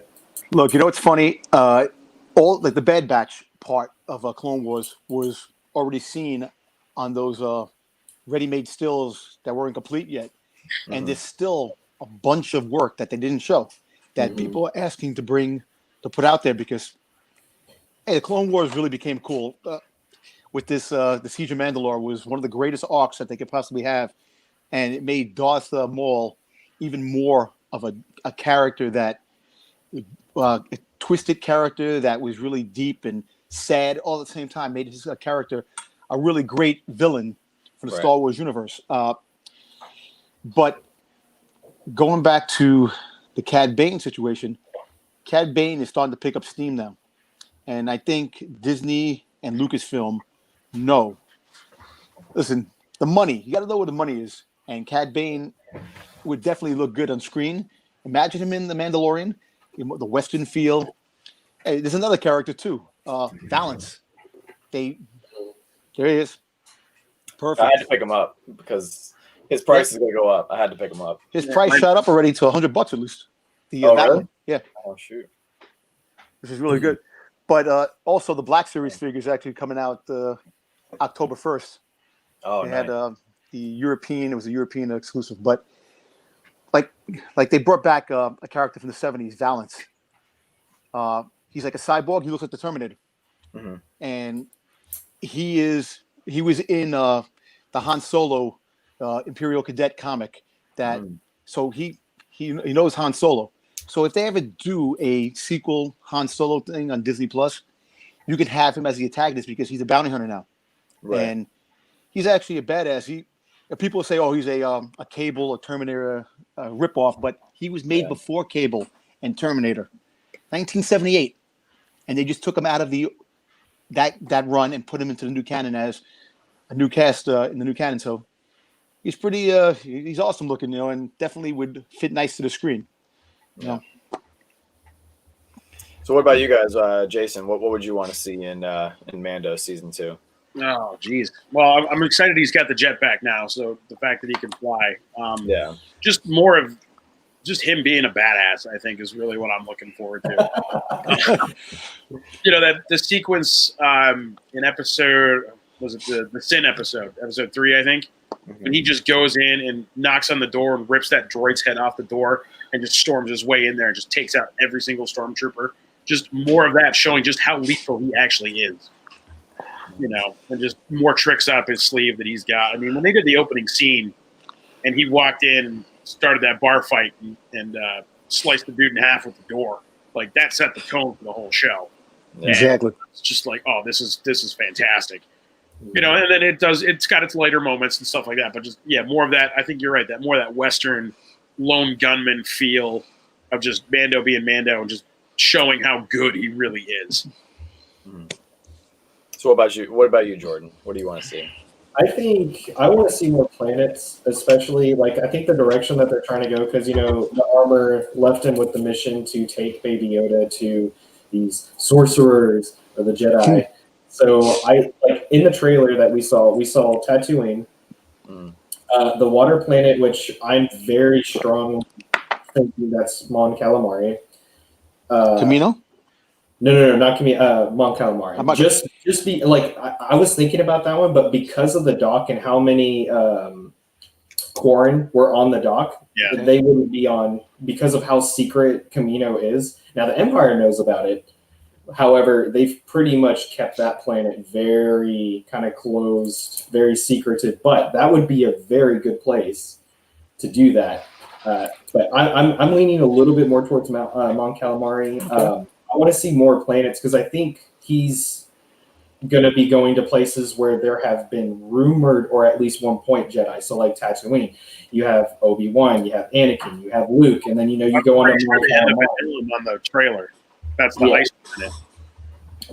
Look, you know what's funny? All like the Bad Batch part of Clone Wars was already seen on those ready-made stills that weren't complete yet, and there's still a bunch of work that they didn't show that people are asking to put out there because the Clone Wars really became cool with this. The Siege of Mandalore was one of the greatest arcs that they could possibly have, and it made Darth Maul even more of a character that a twisted character that was really deep and sad all at the same time, made his character a really great villain for the Star Wars universe. But going back to the Cad Bane situation, Cad Bane is starting to pick up steam now. And I think Disney and Lucasfilm know. Listen, the money, you got to know where the money is. And Cad Bane would definitely look good on screen. Imagine him in The Mandalorian, the Western feel. Hey, there's another character too, Valance. There he is. Perfect. I had to pick him up because his price is going to go up. I had to pick him up. His price shot up already to $100 at least. Really? Yeah. Oh, shoot. Which is really good. But also the Black Series figure is actually coming out October 1st. Oh, they nice. had it was a European exclusive, but like they brought back a character from the 70s, Valance. he's like a cyborg. He looks like the Terminator, Mhm. and he was in the Han Solo Imperial Cadet comic. That so he knows Han Solo. So if they ever do a sequel Han Solo thing on Disney Plus, you could have him as the antagonist because he's a bounty hunter now, Right. and he's actually a badass. People say, "Oh, he's a Cable, a Terminator ripoff," but he was made before Cable and Terminator, 1978, and they just took him out of that run and put him into the new canon as a new cast in the new canon. So he's pretty he's awesome looking, and definitely would fit nice to the screen. You know? So what about you guys, Jason? What would you want to see in Mando season 2? Oh, geez. Well, I'm excited he's got the jetpack now. So the fact that he can fly, just more of just him being a badass, I think, is really what I'm looking forward to. That the sequence in episode, was it the Sin episode 3, I think, when he just goes in and knocks on the door and rips that droid's head off the door and just storms his way in there and just takes out every single stormtrooper. Just more of that, showing just how lethal he actually is. And just more tricks up his sleeve that he's got. I mean, when they did the opening scene and he walked in and started that bar fight and sliced the dude in half with the door, like that set the tone for the whole show. Yeah. Exactly. It's just like, oh, this is fantastic. And then it's got its later moments and stuff like that. But just, more of that. I think you're right. That more of that Western lone gunman feel of just Mando being Mando and just showing how good he really is. So what about you, Jordan? What do you want to see? I think I want to see more planets, especially I think the direction that they're trying to go, because the armor left him with the mission to take Baby Yoda to these sorcerers or the Jedi. So in the trailer that we saw Tatooine, the water planet, which I'm very strong thinking that's Mon Calamari. Camino? No, not Camino. Mon Calamari. Just be I was thinking about that one, but because of the dock and how many Quarren were on the dock, they wouldn't be on because of how secret Camino is. Now the Empire knows about it. However, they've pretty much kept that planet very kind of closed, very secretive. But that would be a very good place to do that. But I'm leaning a little bit more towards Mon Calamari. Okay. I want to see more planets because I think he's going to be going to places where there have been rumored, or at least one point, Jedi. So like Tatooine, you have Obi-Wan, you have Anakin, you have Luke, and then you go on the trailer. That's the ice planet.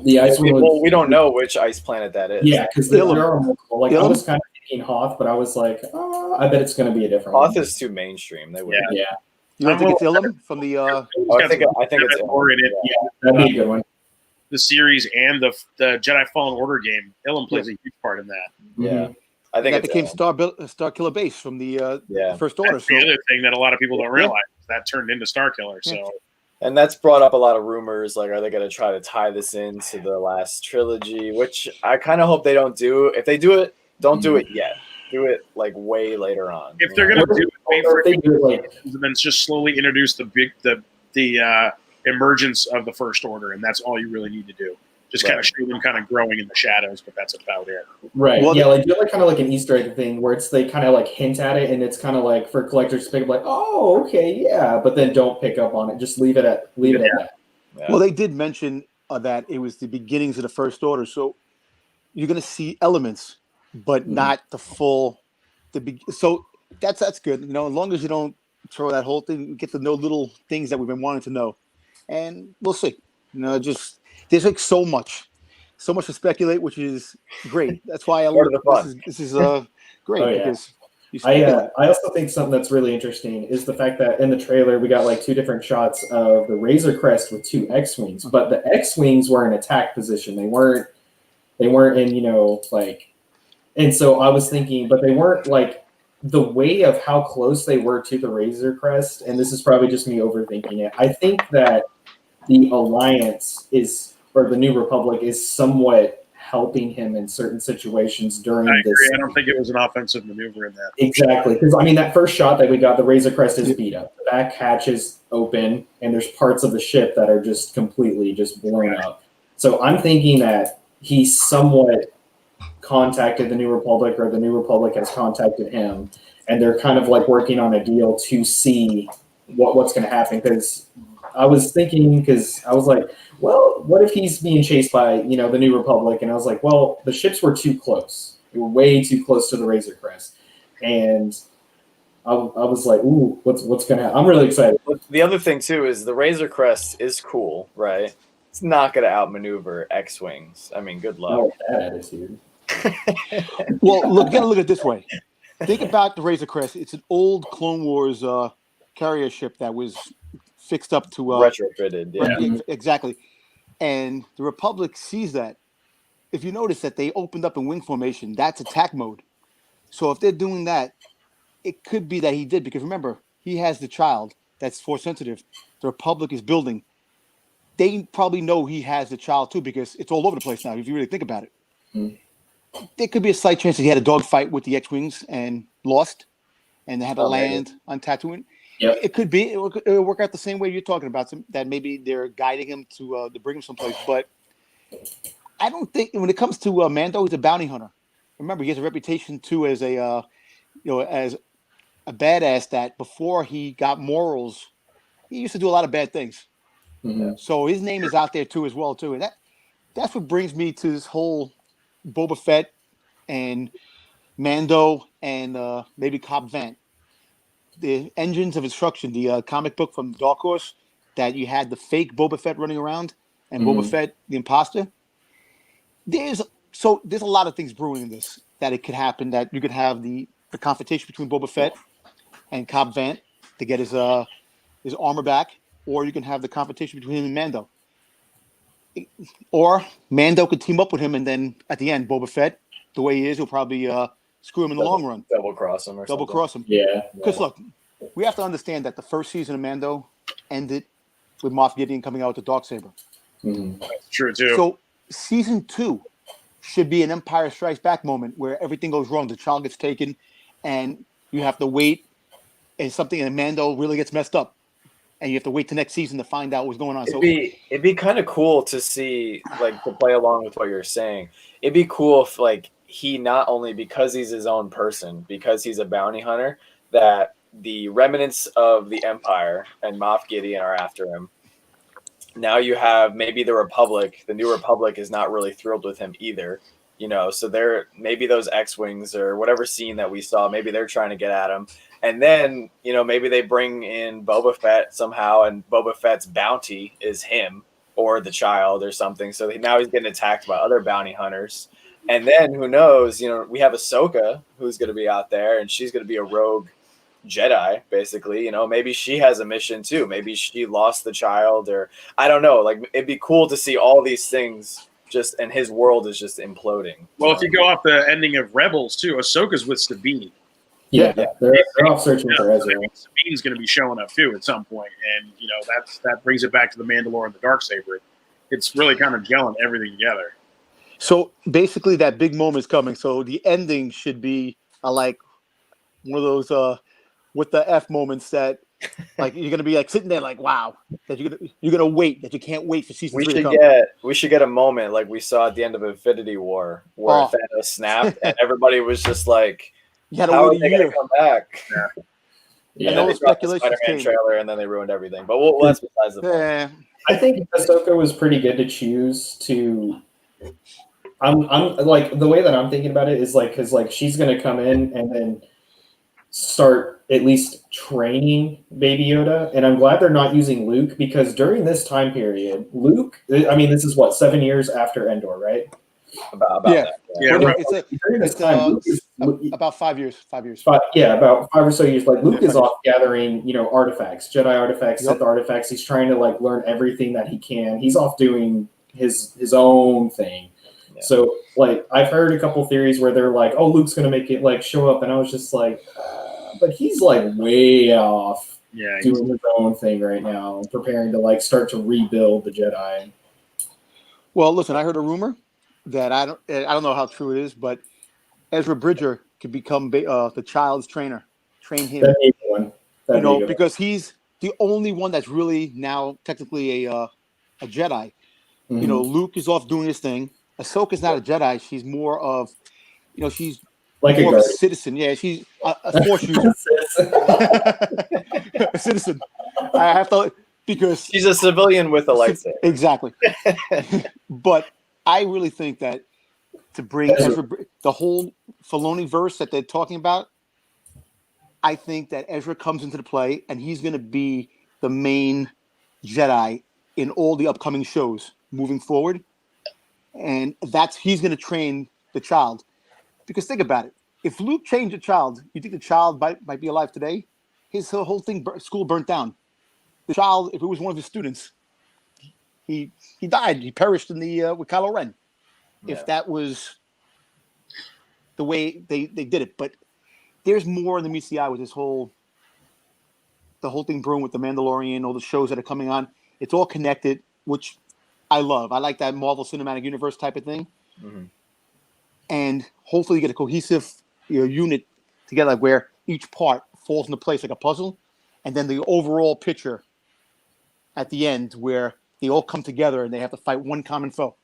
The ice one. Well, we don't know which ice planet that is. Yeah, because there are multiple. I was kind of thinking Hoth, but I was like, I bet it's going to be a different Hoth one. is too mainstream. They would. Yeah. You don't think it's Ilum from the? I think it's Ilum in it. Yeah, that'd be a good one. The series and the Jedi Fallen Order game. Ilum plays a huge part in that. Yeah. I think that became Star Killer Base from the First Order. That's the other thing that a lot of people don't realize that turned into Star Killer. So, and that's brought up a lot of rumors. Like, are they going to try to tie this into the last trilogy? Which I kind of hope they don't do. If they do it, don't do it yet. Do it way later on. If they're going to do it, wait for it, and then just slowly introduce the emergence of the First Order, and that's all you really need to do. Just kind of show them kind of growing in the shadows, but that's about it. Right. Well, do kind of like an Easter egg thing where they kind of hint at it, and it's kind of like for collectors to pick up, oh, okay, yeah, but then don't pick up on it. Just leave it at that. Yeah. Well, they did mention that it was the beginnings of the First Order, so you're going to see elements, but not the full. So that's good. As long as you don't throw that whole thing, you get to know little things that we've been wanting to know, and we'll see. Just. There's so much to speculate, which is great. That's why I love this is great. Oh, yeah. Because I also think something that's really interesting is the fact that in the trailer we got two different shots of the Razor Crest with 2 X-wings, but the X-wings were in attack position. They weren't in and so I was thinking, but they weren't the way of how close they were to the Razor Crest. And this is probably just me overthinking it. I think that the Alliance or the New Republic is somewhat helping him in certain situations during this. I don't think it was an offensive maneuver in that. Exactly. Because, that first shot that we got, the Razor Crest is beat up. The back hatch is open, and there's parts of the ship that are just completely just blown up. So I'm thinking that he somewhat contacted the New Republic, or the New Republic has contacted him, and they're kind of like working on a deal to see what's going to happen. Because I was thinking, because I was like, well, what if he's being chased by, you know, the New Republic? And I was like, well, the ships were too close. They were way too close to the Razor Crest. And I was like, ooh, what's going to happen? I'm really excited. The other thing, too, is the Razor Crest is cool, right? It's not going to outmaneuver X-Wings. I mean, good luck. Oh, that attitude. Well, look, you got to look at it this way. Think about the Razor Crest. It's an old Clone Wars carrier ship that was fixed up to retrofitted. Yeah, exactly. And the Republic sees that. If you notice that they opened up in wing formation, that's attack mode. So if they're doing that, it could be that he did, because remember, he has the child that's force sensitive. The Republic is building. They probably know he has the child too, because it's all over the place now, if you really think about it. Mm. There could be a slight chance that he had a dogfight with the X-Wings and lost, and they had to land on Tatooine. Yep. It could be. It would work out the same way you're talking about, that maybe they're guiding him to bring him someplace. But I don't think, when it comes to Mando, he's a bounty hunter. Remember, he has a reputation too as a as a badass, that before he got morals, he used to do a lot of bad things. Mm-hmm. So his name is out there too, as well too. And that's what brings me to this whole Boba Fett and Mando and maybe Cobb Vanth. The Engines of Instruction, the comic book from Dark Horse, that you had the fake Boba Fett running around and Boba Fett the imposter. There's a lot of things brewing in this, that it could happen, that you could have the confrontation between Boba Fett and Cobb Vanth to get his armor back, or you can have the confrontation between him and Mando. Or Mando could team up with him, and then at the end, Boba Fett, the way he is, will probably screw him in the long run. Double cross him. Yeah. Because look, we have to understand that the first season of Mando ended with Moff Gideon coming out with the Darksaber. Mm-hmm. That's true too. So season 2 should be an Empire Strikes Back moment where everything goes wrong. The child gets taken, and you have to wait, and Mando really gets messed up, and you have to wait the next season to find out what's going on. It'd be kind of cool to see, like, to play along with what you're saying. It'd be cool if, like, he not only, because he's his own person, because he's a bounty hunter, that the remnants of the Empire and Moff Gideon are after him. Now you have maybe the Republic. The New Republic is not really thrilled with him either, you know. So they're, maybe those X-Wings or whatever scene that we saw, maybe they're trying to get at him. And then, you know, maybe they bring in Boba Fett somehow, and Boba Fett's bounty is him or the child or something. So now he's getting attacked by other bounty hunters. And then who knows, you know, we have Ahsoka who's going to be out there, and she's going to be a rogue Jedi, basically. You know, maybe she has a mission too. Maybe she lost the child, or I don't know. Like, it'd be cool to see all these things just, and his world is just imploding. Well, if you go off the ending of Rebels too, Ahsoka's with Sabine. Yeah. They're off searching for Ezra. Sabine's going to be showing up too at some point, and you know that brings it back to the Mandalore and the Darksaber. It's really kind of gelling everything together. So basically, that big moment is coming. So the ending should be like one of those with the F moments that, like, you're gonna be like sitting there like, wow, that you're gonna wait, that you can't wait for season 3 to come. We should get a moment like we saw at the end of Infinity War where Thanos snapped and everybody was just like, how are they going to come back? Yeah. And then they dropped the Spider-Man trailer, and then they ruined everything. But that's besides the point. I think Ahsoka was pretty good to choose to. I'm like, the way that I'm thinking about it is like, because like she's going to come in and then start at least training Baby Yoda, and I'm glad they're not using Luke, because during this time period, Luke. I mean, this is what, 7 years after Endor, right? About yeah. that. Yeah, Well, right. During this time, about 5 years. 5 years. About 5 or so years. Like, Luke is off gathering, you know, artifacts, Jedi artifacts, Sith artifacts. He's trying to like learn everything that he can. He's off doing his own thing. Yeah. So, like, I've heard a couple theories where they're like, "Oh, Luke's gonna make it like show up," and I was just like, but he's like way off, doing his own thing right now, preparing to like start to rebuild the Jedi. Well, listen, I heard a rumor that I don't know how true it is, but Ezra Bridger could become the child's trainer, train him. That'd be one. Because he's the only one that's really now technically a Jedi. Mhm. You know, Luke is off doing his thing. Ahsoka's not a Jedi. She's more of, you know, she's like more a of a guardian. citizen. Yeah, she's a force user. A citizen. I have to, because She's a civilian with a lightsaber. exactly. But I really think that to bring Ezra, the whole Filoni verse that they're talking about, I think that Ezra comes into the play and he's going to be the main Jedi in all the upcoming shows moving forward. And he's going to train the child. Because think about it. If Luke trained a child, you think the child might be alive today? His whole school burnt down. The child, if it was one of his students, he died. He perished in the with Kylo Ren. Yeah. If that was the way they did it. But there's more than meets the eye with the whole thing brewing with the Mandalorian, all the shows that are coming on. It's all connected, which I love. I like that Marvel Cinematic Universe type of thing. Mhm. And hopefully you get a cohesive unit together where each part falls into place like a puzzle, and then the overall picture at the end where they all come together and they have to fight one common foe.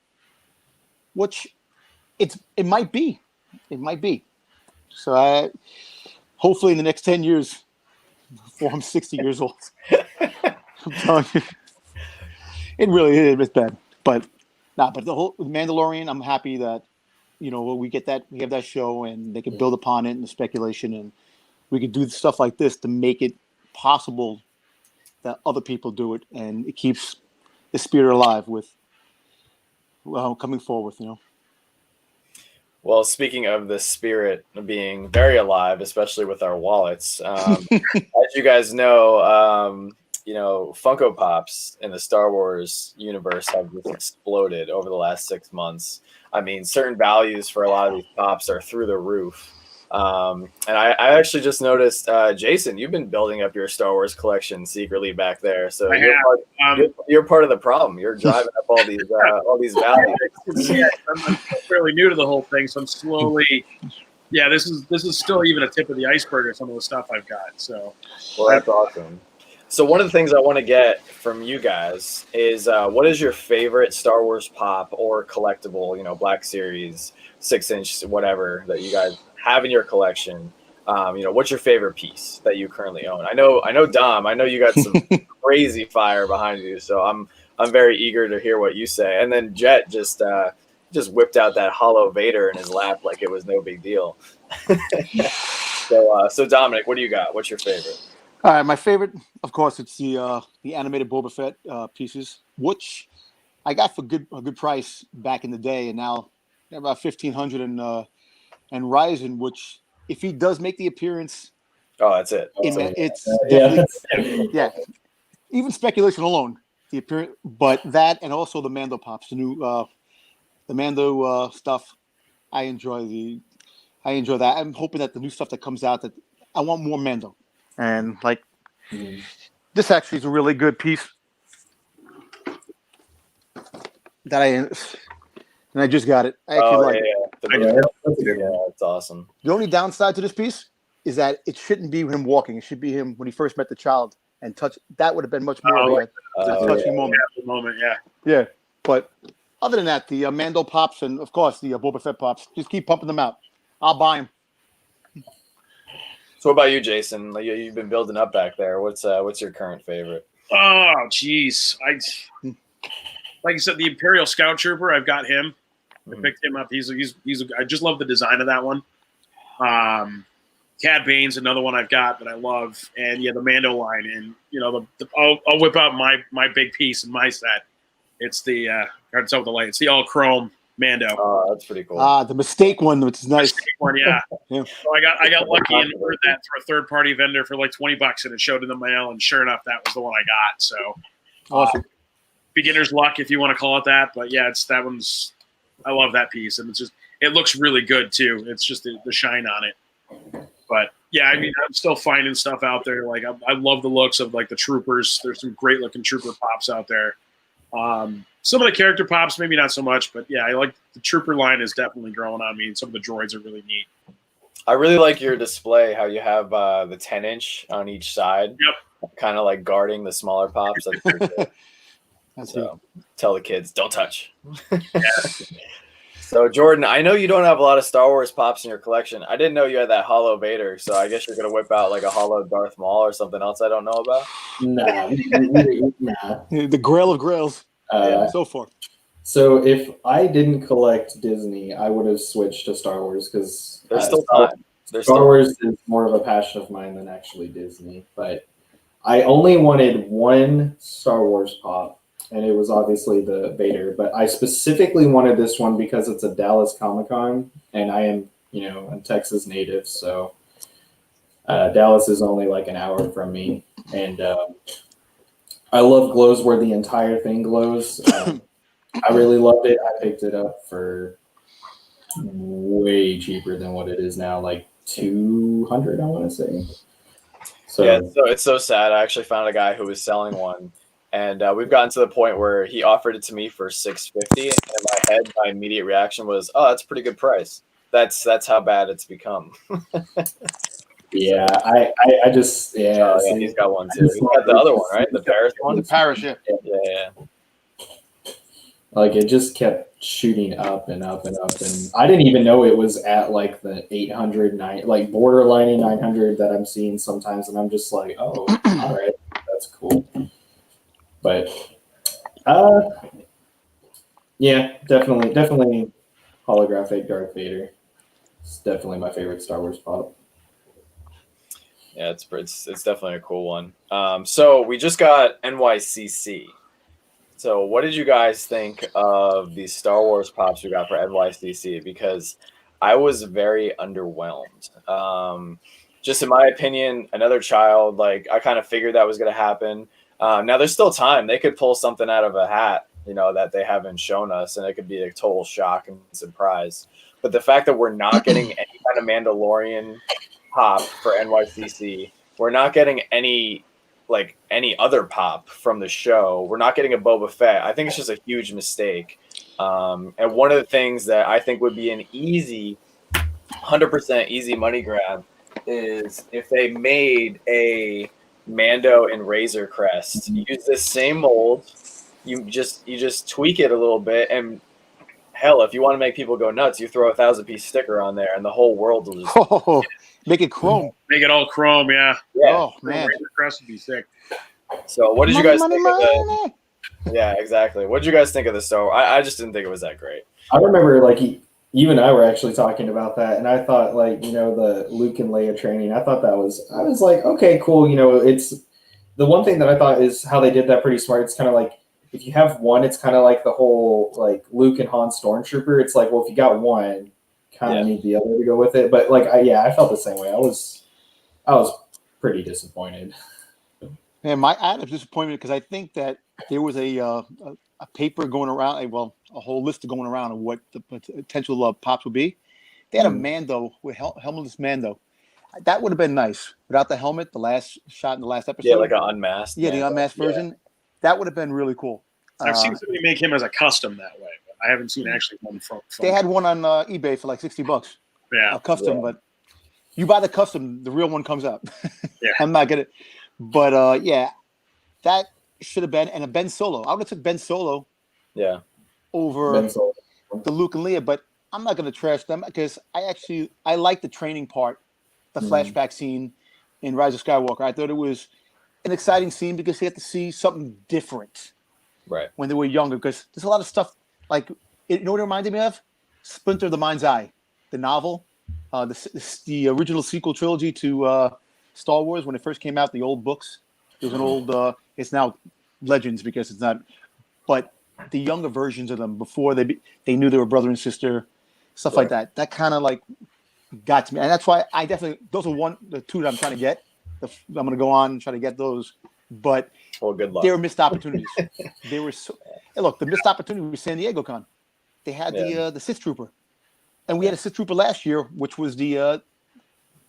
Which it might be. It might be. So hopefully in the next 10 years, before I'm 60 years old, I'm telling you, it really is. It's bad. But the whole Mandalorian, I'm happy that, you know, we have that show and they can build upon it and the speculation, and we could do stuff like this to make it possible that other people do it, and it keeps the spirit alive with coming forward, you know. Well, speaking of the spirit being very alive, especially with our wallets, as you guys know, Funko Pops in the Star Wars universe have just exploded over the last 6 months. I mean, certain values for a lot of these pops are through the roof. And I actually just noticed, Jason, you've been building up your Star Wars collection secretly back there. So you're part of the problem. You're driving up all these values. Yeah, I'm fairly new to the whole thing, so I'm slowly. Yeah, this is still even a tip of the iceberg of some of the stuff I've got. So, well, that's awesome. So one of the things I want to get from you guys is what is your favorite Star Wars pop or collectible, you know, Black Series, 6-inch, whatever that you guys have in your collection? You know, what's your favorite piece that you currently own? I know, Dom, I know you got some crazy fire behind you, so I'm very eager to hear what you say. And then Jet just whipped out that hollow Vader in his lap like it was no big deal. So Dominic, what do you got? What's your favorite? All right, my favorite, of course, it's the animated Boba Fett pieces, which I got for a good price back in the day, and now they're about $1,500 and Ryzen, which if he does make the appearance, that's it. It's definitely even speculation alone, the appearance, but that and also the Mando pops, the new the Mando stuff. I enjoy that. I'm hoping that the new stuff that comes out, that I want more Mando. And like, this actually is a really good piece that I just got it. I actually That's awesome. The only downside to this piece is that it shouldn't be him walking. It should be him when he first met the child and touch. That would have been much more of a touching moment. Yeah. But other than that, the Mando pops and of course the Boba Fett pops, just keep pumping them out. I'll buy them. So what about you, Jason? Like, you've been building up back there. What's your current favorite? Oh, geez. Like you said, the Imperial Scout Trooper, I've got him. I picked him up. He's I just love the design of that one. Cad Bane's another one I've got that I love. And yeah, the Mando line. And you know, I'll whip out my big piece in my set. It's the it's out with the light. It's the all chrome Mando. Oh, that's pretty cool. The mistake one, which is nice. One, yeah. So I got lucky and ordered that through a third party vendor for like $20, and it showed in the mail. And sure enough, that was the one I got. So awesome. Beginner's luck, if you want to call it that. But yeah, that one's. I love that piece, and it looks really good too. It's just the shine on it. But yeah, I mean, I'm still finding stuff out there. Like I love the looks of like the troopers. There's some great looking trooper pops out there. Some of the character pops, maybe not so much, but yeah, I like the trooper line is definitely growing on me, and some of the droids are really neat. I really like your display, how you have the 10-inch on each side. Yep. kind of like guarding the smaller pops. That's pretty cool. That's So tell the kids, don't touch. So Jordan, I know you don't have a lot of Star Wars pops in your collection. I didn't know you had that Hollow Vader, so I guess you're gonna whip out like a Hollow Darth Maul or something else I don't know about. Nah, nah. the Grail of Grails so far. So if I didn't collect Disney, I would have switched to Star Wars because There's still time. Star Wars is more of a passion of mine than actually Disney. But I only wanted one Star Wars pop, and it was obviously the Vader. But I specifically wanted this one because it's a Dallas Comic-Con, and I am, a Texas native, so Dallas is only like an hour from me, and I love glows where the entire thing glows. I really loved it. I picked it up for way cheaper than what it is now, like $200, I want to say. So yeah, so it's so sad. I actually found a guy who was selling one, and we've gotten to the point where he offered it to me for $650, and in my head, my immediate reaction was, "Oh, that's a pretty good price." That's how bad it's become. yeah, I just he's got one too. He's got the other one, right? The Paris one. The Paris, yeah. Yeah. Like it just kept shooting up and up and up, and I didn't even know it was at like the 800, like borderline 900 that I'm seeing sometimes, and I'm just like, oh, all right, that's cool. But yeah, definitely holographic Darth Vader. It's definitely my favorite Star Wars pop. Yeah, it's definitely a cool one. So we just got NYCC. So what did you guys think of these Star Wars pops we got for NYCC? Because I was very underwhelmed. Just in my opinion, another child, like I kind of figured that was going to happen. Now there's still time. They could pull something out of a hat, that they haven't shown us, and it could be a total shock and surprise. But the fact that we're not getting any kind of Mandalorian pop for NYCC, we're not getting any other pop from the show. We're not getting a Boba Fett. I think it's just a huge mistake. And one of the things that I think would be an easy, 100% easy money grab is if they made a Mando and Razor Crest. Use this same mold. You just tweak it a little bit, and hell, if you want to make people go nuts, you throw a 1,000-piece sticker on there, and the whole world will just make it chrome. Make it all chrome, yeah. Oh man, Razor Crest would be sick. So, what did you guys think of the? Yeah, exactly. What did you guys think of the Star? I just didn't think it was that great. I remember, like, you and I were actually talking about that, and I thought, like, the Luke and Leia training. I thought I was like, okay, cool. It's the one thing that I thought is how they did that pretty smart. It's kind of like if you have one, it's kind of like the whole like Luke and Han Stormtrooper. It's like, well, if you got one, kind of need the other to go with it. But like, I felt the same way. I was pretty disappointed. And my added disappointment because I think that there was a paper going around, a whole list going around of what the potential pops would be. They had a Mando with helmetless Mando. That would have been nice without the helmet. The last shot in the last episode, yeah, like an unmasked. Yeah, the unmasked version. That would have been really cool. I've seen somebody make him as a custom that way, but I haven't seen actually one from. They had one on eBay for like $60. Yeah, a custom, but you buy the custom, the real one comes out. Yeah, I'm not gonna. But yeah, that should have been, and a Ben Solo. I would have took Ben Solo. Yeah. Over the Luke and Leia, but I'm not gonna trash them because I like the training part, the flashback scene in Rise of Skywalker. I thought it was an exciting scene because they had to see something different, right, when they were younger. Because there's a lot of stuff like what it reminded me of? Splinter of the Mind's Eye, the novel, the original sequel trilogy to Star Wars when it first came out. The old books. There was an old. It's now Legends because it's not, but the younger versions of them before they knew they were brother and sister, stuff like that. That kind of like got to me, and that's why I definitely those are the two that I'm trying to get. I'm going to go on and try to get those, but good luck. They were missed opportunities. They were so. Hey, look, the missed opportunity was San Diego Con. They had the Sith Trooper, and we had a Sith Trooper last year, which was the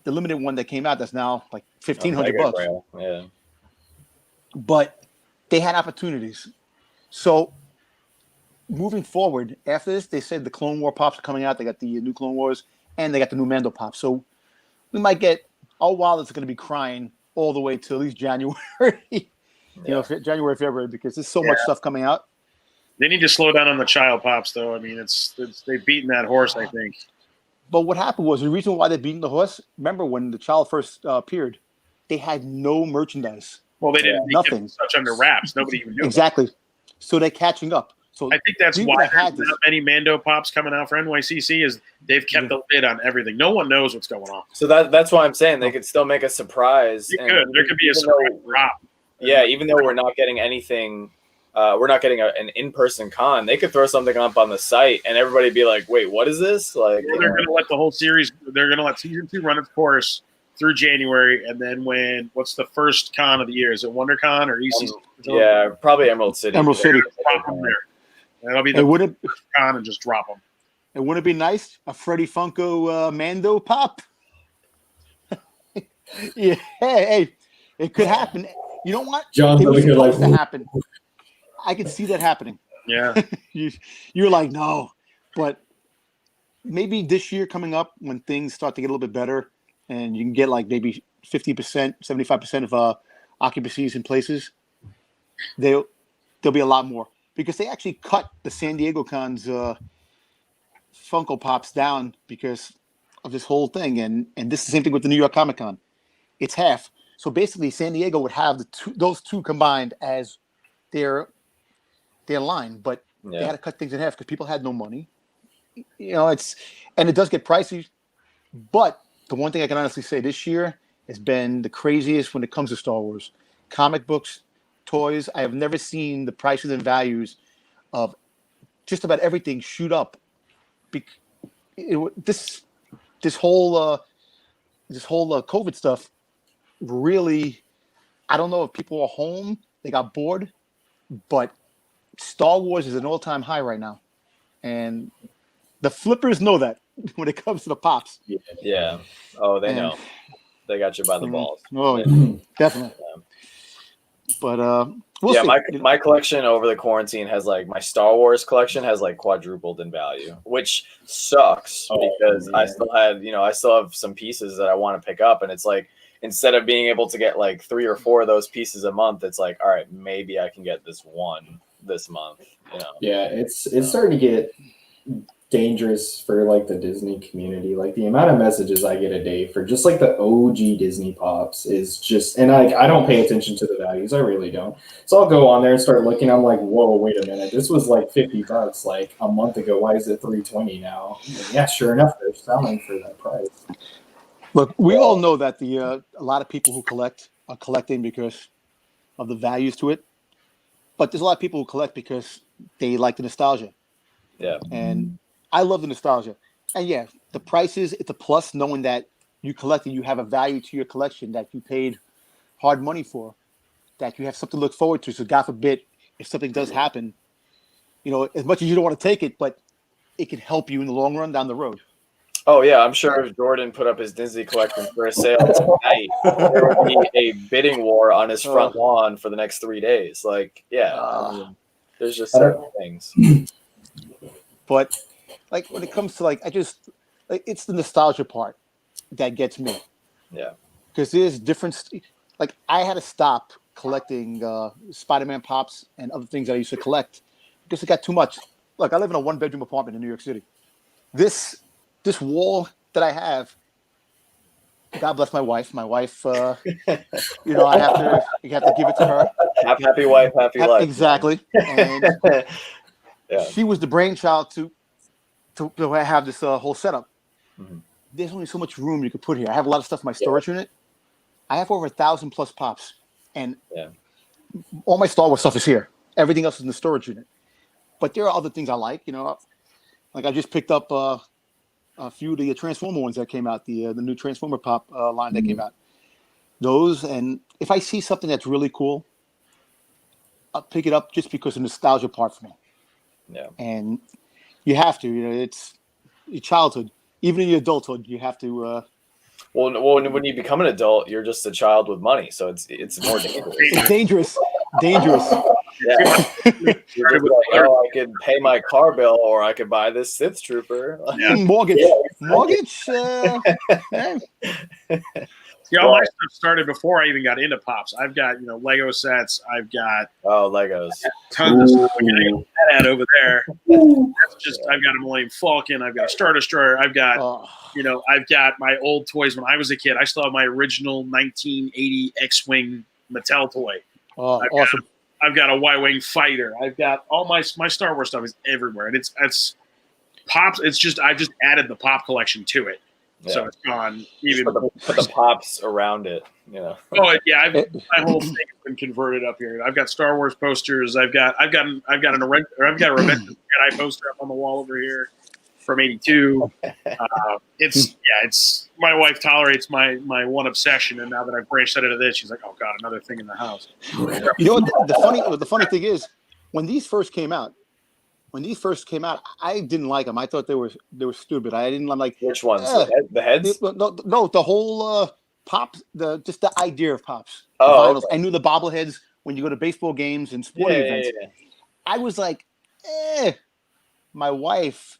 limited one that came out. That's now like $1,500. Yeah, but they had opportunities. So moving forward, after this, they said the Clone War pops are coming out. They got the new Clone Wars, and they got the new Mando pops. So we might get our wallets are going to be crying all the way to at least January. January, February, because there's so much stuff coming out. They need to slow down on the child pops, though. I mean, it's they've beaten that horse, I think. But what happened was the reason why they're beating the horse. Remember when the child first appeared, they had no merchandise. Well, they didn't nothing. Such under wraps. Nobody even knew. Exactly. So they're catching up. So I think that's why there's not many Mando pops coming out for NYCC is they've kept the lid on everything. No one knows what's going on. So that's why I'm saying they could still make a surprise. There could be a surprise drop. Yeah, even though we're not getting anything, we're not getting an in-person con. They could throw something up on the site, and everybody be like, "Wait, what is this?" Like, they're going to let the whole series. They're going to let season 2 run its course through January, and then what's the first con of the year? Is it WonderCon or ECC? Yeah, probably Emerald City. Emerald City. Drop them there. That'll be the con and just drop them. And wouldn't it be nice a Freddy Funko Mando pop? Yeah, hey, it could happen. You know what? John's it was good supposed to happen. I could see that happening. Yeah. You're like, no, but maybe this year coming up when things start to get a little bit better and you can get like maybe 50%, 75% of occupancies in places, there'll be a lot more because they actually cut the San Diego Con's Funko Pops down because of this whole thing. And this is the same thing with the New York Comic Con. It's half. So basically San Diego would have those two combined as their line, but they had to cut things in half because people had no money. You know, it does get pricey. But the one thing I can honestly say this year has been the craziest when it comes to Star Wars. Comic books, toys. I have never seen the prices and values of just about everything shoot up. This whole COVID stuff really, I don't know if people are home, they got bored, but Star Wars is an all-time high right now. And the flippers know that when it comes to the pops. Yeah. Oh, they know. They got you by the balls. Oh, yeah. Definitely. Yeah. But we'll see. My collection over the quarantine has my Star Wars collection has quadrupled in value, which sucks because I still have some pieces that I want to pick up, and it's instead of being able to get 3 or 4 of those pieces a month, it's all right, maybe I can get this one this month. You know? Yeah, it's starting to get dangerous for the Disney community. The amount of messages I get a day for just the OG Disney Pops is just, and I don't pay attention to the values. I really don't. So I'll go on there and start looking. I'm like, whoa, wait a minute. This was $50 a month ago. Why is it $320 now? And yeah, sure enough, they're selling for that price. Look, we all know that a lot of people who collect are collecting because of the values to it. But there's a lot of people who collect because they like the nostalgia. Yeah. And I love the nostalgia. And yeah, the prices, it's a plus knowing that you collected, you have a value to your collection that you paid hard money for, that you have something to look forward to. So God forbid, if something does happen, as much as you don't want to take it, but it can help you in the long run down the road. Oh, yeah. I'm sure if Jordan put up his Disney collection for a sale tonight, there would be a bidding war on his front lawn for the next 3 days. There's just certain things. But when it comes to it's the nostalgia part that gets me. Yeah. Because there's different. I had to stop collecting Spider-Man pops and other things that I used to collect because it got too much. I live in a 1-bedroom apartment in New York City. This wall that I have, God bless my wife. My wife, I have to give it to her. Happy wife, happy life. Exactly. And she was the brainchild to have this whole setup. Mm-hmm. There's only so much room you could put here. I have a lot of stuff in my storage unit. I have over 1,000 plus pops, and all my Star Wars stuff is here. Everything else is in the storage unit. But there are other things I like. I just picked up a few of the Transformer ones that came out, the new Transformer pop line that came out. Those, and if I see something that's really cool, I'll pick it up just because of the nostalgia part for me. Yeah. And you have to, it's your childhood. Even in your adulthood, you have to. Well, when you become an adult, you're just a child with money, so it's more dangerous. It's dangerous. Yeah. I could pay my car bill, or I could buy this Sith Trooper. Mortgage. See, all my stuff started before I even got into Pops. I've got, Lego sets. I've got Legos. tons of stuff. I got that over there. That's just, I've got a Millennium Falcon. I've got a Star Destroyer. I've got, I've got my old toys when I was a kid. I still have my original 1980 X-Wing Mattel toy. Oh, awesome. I've got a Y-Wing fighter. I've got all my Star Wars stuff is everywhere. And it's Pops. It's just, I just added the Pop collection to it. Yeah. So it's gone even. Put the Pops around it, Oh yeah, my whole thing has been converted up here. I've got Star Wars posters. I've got a Revenge Jedi poster up on the wall over here from '82. It's my wife tolerates my one obsession, and now that I've branched out into this, she's like, oh god, another thing in the house. You know what? The funny thing is, when these first came out, I didn't like them. I thought they were stupid. I didn't like which ones. The heads? No, the whole Pops. Just the idea of Pops. Oh, okay. I knew the bobbleheads when you go to baseball games and sporting events. Yeah. I was like, My wife,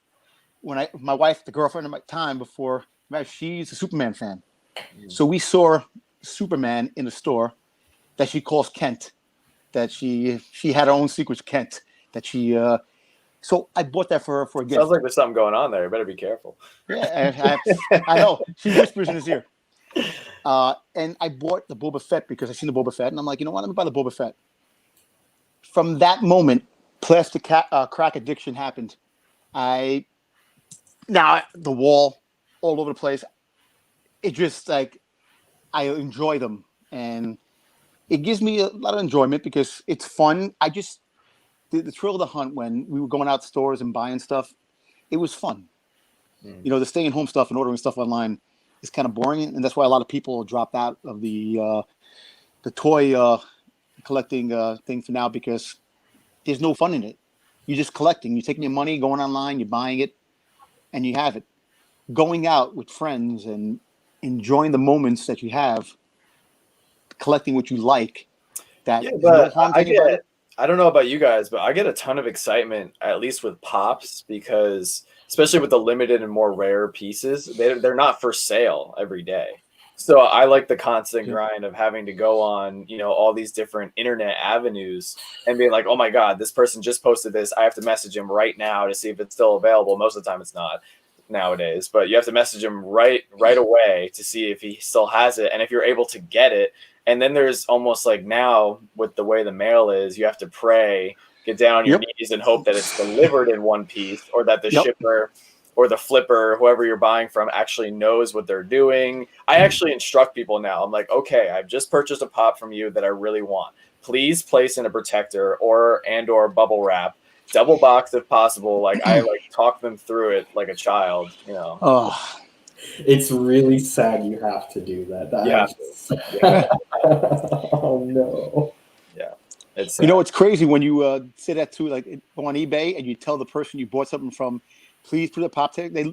the girlfriend of my time before, she's a Superman fan. So we saw Superman in the store that she calls Kent. That she had her own secret, Kent. That she. So I bought that for her for a gift. Sounds like there's something going on there. You better be careful. Yeah, I know. She whispers in his ear. And I bought the Boba Fett because I seen the Boba Fett, and I'm like, you know what? Let me buy the Boba Fett. From that moment, plastic crack addiction happened. The wall all over the place. It just like I enjoy them, and it gives me a lot of enjoyment because it's fun. I just the thrill of the hunt when we were going out stores and buying stuff, it was fun. The staying home stuff and ordering stuff online is kind of boring, and that's why a lot of people dropped out of the toy collecting thing for now because there's no fun in it. You're just collecting. You're taking your money, going online, you're buying it, and you have it. Going out with friends and enjoying the moments that you have, collecting what you like. That no harm to anybody. I don't know about you guys, but I get a ton of excitement, at least with Pops, because especially with the limited and more rare pieces, they're not for sale every day. So I like the constant grind of having to go on, all these different internet avenues and being like, oh my God, this person just posted this. I have to message him right now to see if it's still available. Most of the time it's not nowadays, but you have to message him right away to see if he still has it. And if you're able to get it. And then there's almost like now with the way the mail is, you have to pray, get down on your knees and hope that it's delivered in one piece or that the shipper or the flipper, whoever you're buying from, actually knows what they're doing. I actually instruct people now. I'm like, okay, I've just purchased a Pop from you that I really want. Please place in a protector or bubble wrap, double box if possible. Like I talk them through it like a child, Oh. It's really sad you have to do that. Oh no. Yeah. It's it's crazy when you say that too, like go on eBay and you tell the person you bought something from, please put a Pop tag. They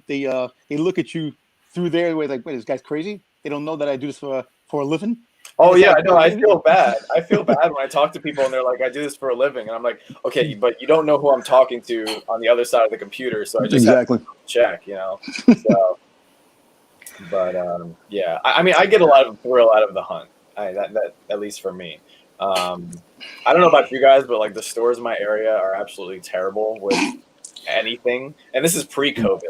look at you through their way like, wait, this guy's crazy. They don't know that I do this for a living. Oh yeah, I know. I feel bad. I feel bad when I talk to people and they're like, I do this for a living, and I'm like, okay, but you don't know who I'm talking to on the other side of the computer, so I just have to check, So. But I mean, I get a lot of thrill out of the hunt. That at least for me. I don't know about you guys, but like the stores in my area are absolutely terrible with anything, and this is pre-COVID.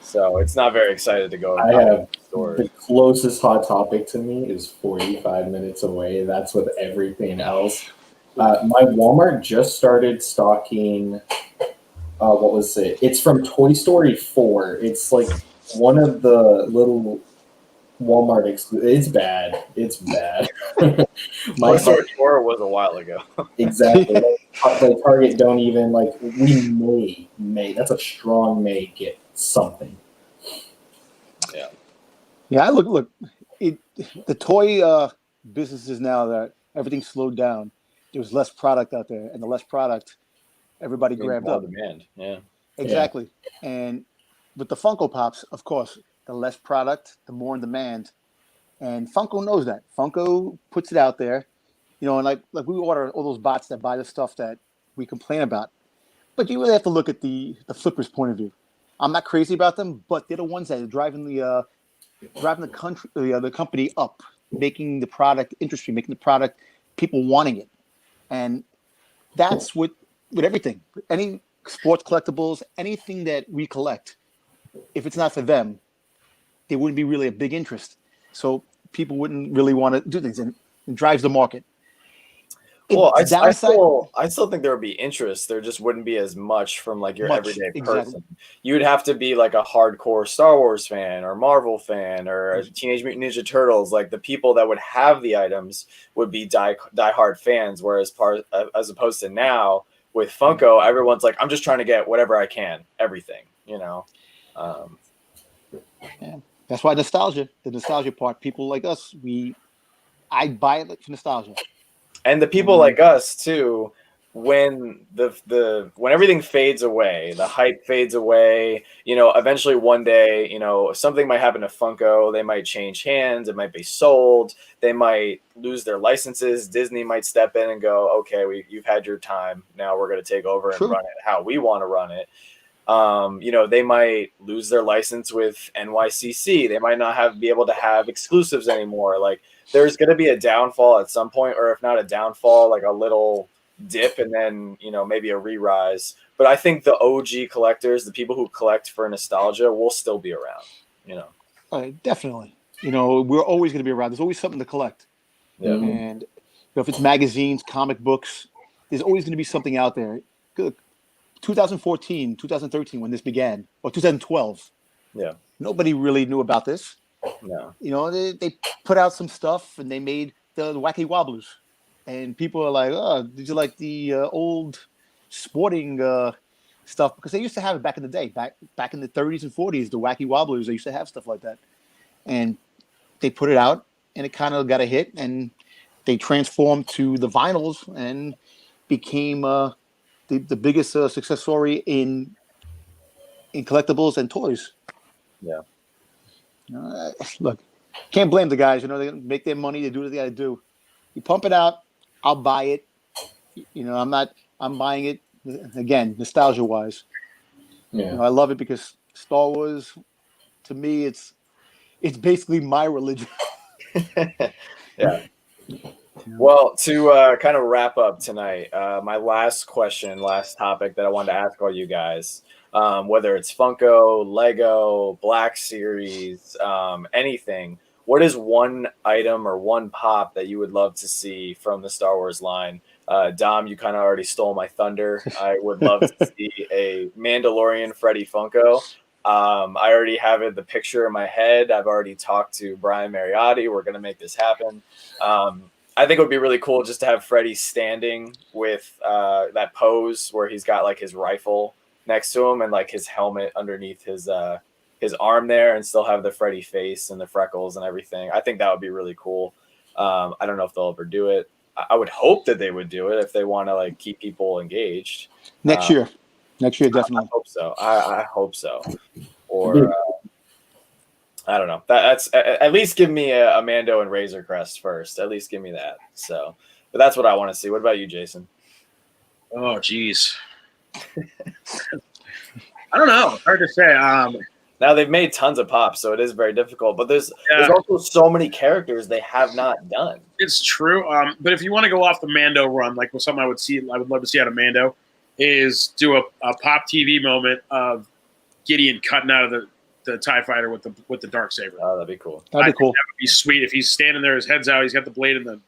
So it's not very excited to go. I have stores. The closest Hot Topic to me is 45 minutes away. That's with everything else. My Walmart just started stocking. What was it? It's from Toy Story 4. It's like one of the little Walmart It's bad. It's bad. My Toy Story 4 was a while ago. Exactly. The Target don't even we may. That's a strong may get something. Yeah. Yeah. Look. The toy businesses now that everything's slowed down. There's less product out there, and the less product, everybody grabbed up. Demand. Yeah. Exactly. Yeah. And with the Funko Pops, of course, the less product, the more in demand. And Funko knows that. Funko puts it out there, and like we order all those bots that buy the stuff that we complain about. But you really have to look at the flipper's point of view. I'm not crazy about them, but they're the ones that are driving the driving the company up, making the product interesting, making the product people wanting it, and that's with everything. Any sports collectibles, anything that we collect, if it's not for them, there wouldn't be really a big interest. So people wouldn't really want to do things, and it drives the market. Well, It's downside. I still think there would be interest. There just wouldn't be as much from like your everyday exactly. person. You would have to be like a hardcore Star Wars fan or Marvel fan or a Teenage Mutant Ninja Turtles. Like the people that would have the items would be diehard fans. Whereas as opposed to now with Funko, everyone's like, I'm just trying to get whatever I can, everything. You know. Yeah. That's why the nostalgia part. People like us, I buy it for nostalgia. And the people like us too, when when everything fades away, the hype fades away, you know, eventually one day, you know, something might happen to Funko. They might change hands. It might be sold. They might lose their licenses. Disney might step in and go, okay, you've had your time. Now we're going to take over and run it how we want to run it. You know, they might lose their license with NYCC. They might not be able to have exclusives anymore. Like there's going to be a downfall at some point, or if not a downfall, like a little dip and then, you know, maybe a re-rise. But I think the OG collectors, the people who collect for nostalgia will still be around, you know. Definitely. You know, we're always going to be around. There's always something to collect. Yeah. And you know, if it's magazines, comic books, there's always going to be something out there. Good. 2014, 2013, when this began, or 2012. Yeah. Nobody really knew about this. No. You know, they put out some stuff and they made the Wacky Wobblers. And people are like, oh, did you like the old sporting stuff? Because they used to have it back in the day, back in the 30s and 40s, the Wacky Wobblers, they used to have stuff like that. And they put it out and it kind of got a hit and they transformed to the vinyls and became the biggest success story in collectibles and toys. Yeah. Look, can't blame the guys. You know, they make their money. They do what they got to do. You pump it out, I'll buy it. You know, I'm buying it again, nostalgia wise. Yeah. You know, I love it because Star Wars, to me, it's basically my religion. Yeah. Well, to kind of wrap up tonight, my last topic that I wanted to ask all you guys, whether it's Funko, Lego, Black Series, anything, what is one item or one pop that you would love to see from the Star Wars line? Dom, you kind of already stole my thunder. I would love to see a Mandalorian Freddy Funko. I already have the picture in my head. I've already talked to Brian Mariotti. We're going to make this happen. I think it would be really cool just to have Freddy standing with that pose where he's got like his rifle next to him and like his helmet underneath his arm there, and still have the Freddy face and the freckles and everything. I think that would be really cool. I don't know if they'll ever do it. I would hope that they would do it if they want to like keep people engaged. Next year, definitely. I hope so. I hope so. Or I don't know. That's at least give me a Mando and Razor Crest first. At least give me that. So, but that's what I want to see. What about you, Jason? Oh, geez. I don't know. Hard to say. Now they've made tons of pops, so it is very difficult. But there's also so many characters they have not done. It's true. But if you want to go off the Mando run, like something I would love to see out of Mando, is do a pop TV moment of Gideon cutting out of the TIE fighter with the Darksaber. Oh, that'd be cool. That'd be cool. That would be sweet if he's standing there, his head's out, he's got the blade and the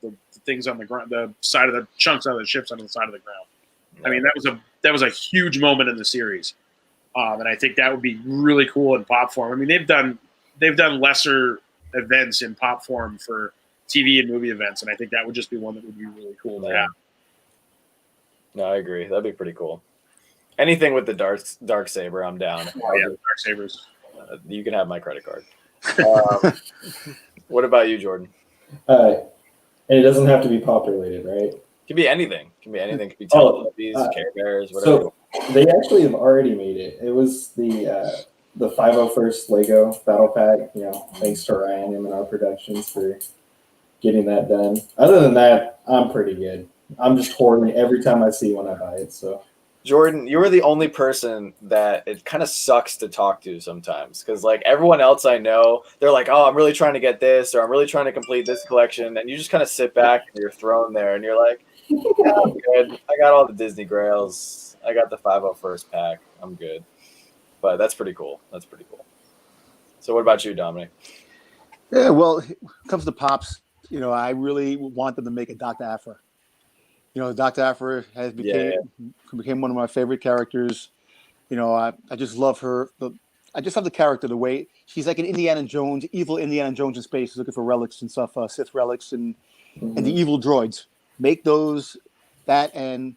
things on the ground, the side of the chunks out of the ships on the side of the ground. Yeah. I mean, that was a huge moment in the series, and I think that would be really cool in pop form. I mean, they've done lesser events in pop form for TV and movie events, and I think that would just be one that would be really cool to have. No, I agree. That'd be pretty cool. Anything with the Darksaber, I'm down. Oh, yeah, Darksabers. You can have my credit card. What about you, Jordan? And it doesn't have to be pop related, right? It can be anything. It can be anything. It can be Teletubbies, Care Bears, whatever. So they actually have already made it. It was the 501st Lego Battle Pack. You know, thanks to Ryan and our Productions for getting that done. Other than that, I'm pretty good. I'm just hoarding every time I see one, I buy it. So Jordan, you were the only person that it kind of sucks to talk to sometimes because, like, everyone else I know, they're like, "Oh, I'm really trying to get this," or "I'm really trying to complete this collection," and you just kind of sit back and you're thrown there, and you're like, "Yeah, I'm good. I got all the Disney Grails. I got the 501st pack. I'm good." But that's pretty cool. That's pretty cool. So, what about you, Dominic? Yeah, well, when it comes to Pops, I really want them to make a Dr. Aphra. Dr. Aphra became one of my favorite characters. I just love her. I just love the character, the way she's like an Indiana Jones, evil Indiana Jones in space, looking for relics and stuff, Sith relics and the evil droids. Make that and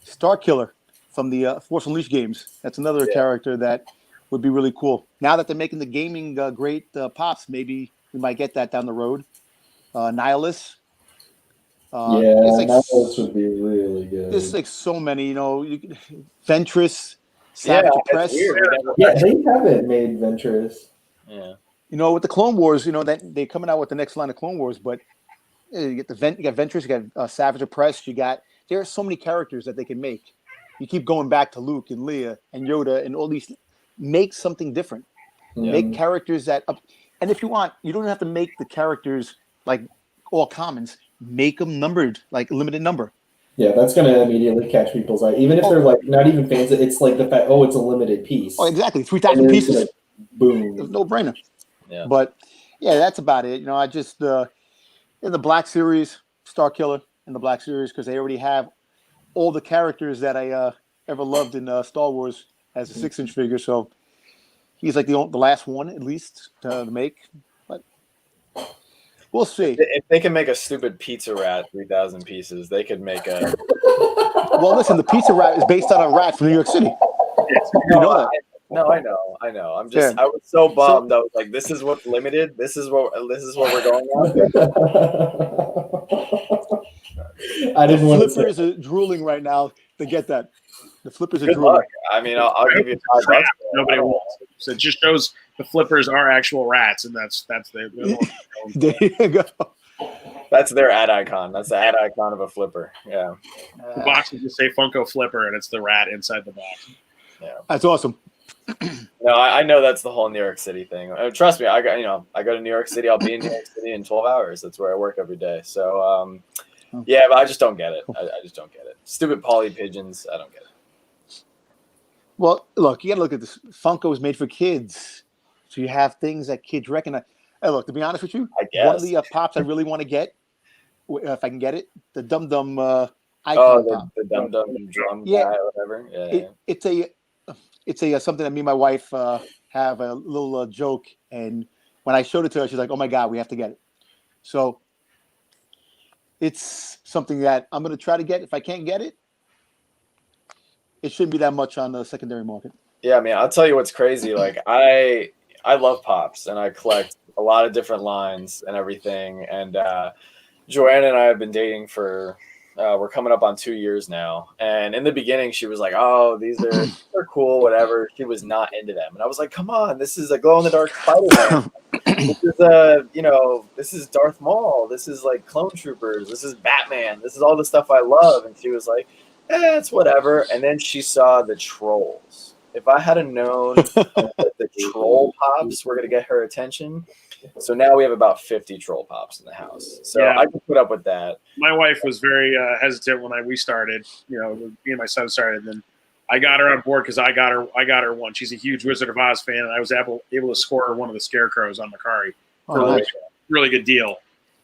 Star Killer from the Force Unleashed games. That's another character that would be really cool. Now that they're making the gaming great Pops, maybe we might get that down the road. Nihilus. Nihilus would be really good. There's like so many, Ventress, Savage Press. Yeah, they haven't made Ventress. Yeah. With the Clone Wars, that they're coming out with the next line of Clone Wars, but you got Ventress, you got Savage Press, there are so many characters that they can make. You keep going back to Luke and Leia and Yoda and all these. Make something different. Yeah. Make characters and if you want, you don't have to make the characters like all commons. Make them numbered, like limited number. Yeah, that's going to immediately catch people's eye. Even if they're like not even fans, it's like the fact, it's a limited piece. Oh, exactly. 3,000 pieces. Boom. It's no brainer. Yeah. But yeah, that's about it. I just in the Black Series, Star Killer in the Black Series, because they already have all the characters that I ever loved in Star Wars as a 6-inch figure. So he's like the last one at least to make. But we'll see. If they can make a stupid pizza rat 3,000 pieces, they could make a. Well, listen, the pizza rat is based on a rat from New York City. You know that. No, I know. I was so bummed. I was like, "This is what's limited. This is what we're going on." I didn't want to. Flippers are drooling right now to get that. The flippers are Good drooling. luck. I mean, I'll give you $5. Nobody wants it. So it just shows the flippers are actual rats, and that's the There you go. That's their ad icon. That's the ad icon of a flipper. Yeah. The box will just say Funko Flipper, and it's the rat inside the box. Yeah. That's awesome. No, I know that's the whole New York City thing. Trust me, I go to New York City. I'll be in New York City in 12 hours. That's where I work every day. So, yeah, but I just don't get it. I just don't get it. Stupid poly pigeons. I don't get it. Well, look, you got to look at this. Funko is made for kids, so you have things that kids recognize. Hey, look, to be honest with you, one of the Pops I really want to get, if I can get it, the Dum Dum icon pop. The Dum Dum drum guy or whatever. Yeah, It's a something that me and my wife have a little joke, and when I showed it to her, she's like, "Oh my God, we have to get it." So it's something that I'm going to try to get. If I can't get it, it shouldn't be that much on the secondary market. Yeah, I mean, I'll tell you what's crazy. Like, I love Pops, and I collect a lot of different lines and everything. And Joanna and I have been dating for we're coming up on 2 years now. And in the beginning, she was like, "Oh, they're cool, whatever." She was not into them, and I was like, "Come on, this is a glow in the dark Spider-Man. This is this is Darth Maul. This is like Clone Troopers. This is Batman. This is all the stuff I love." And she was like, "It's whatever." And then she saw the Trolls. If I had known that the Troll Pops were going to get her attention, so now we have about 50 Troll Pops in the house. So Yeah. I can put up with that. My wife was very hesitant when we started. Me and my son started, and then I got her on board because I got her one. She's a huge Wizard of Oz fan, and I was able to score her one of the Scarecrows on Macari for a really good deal.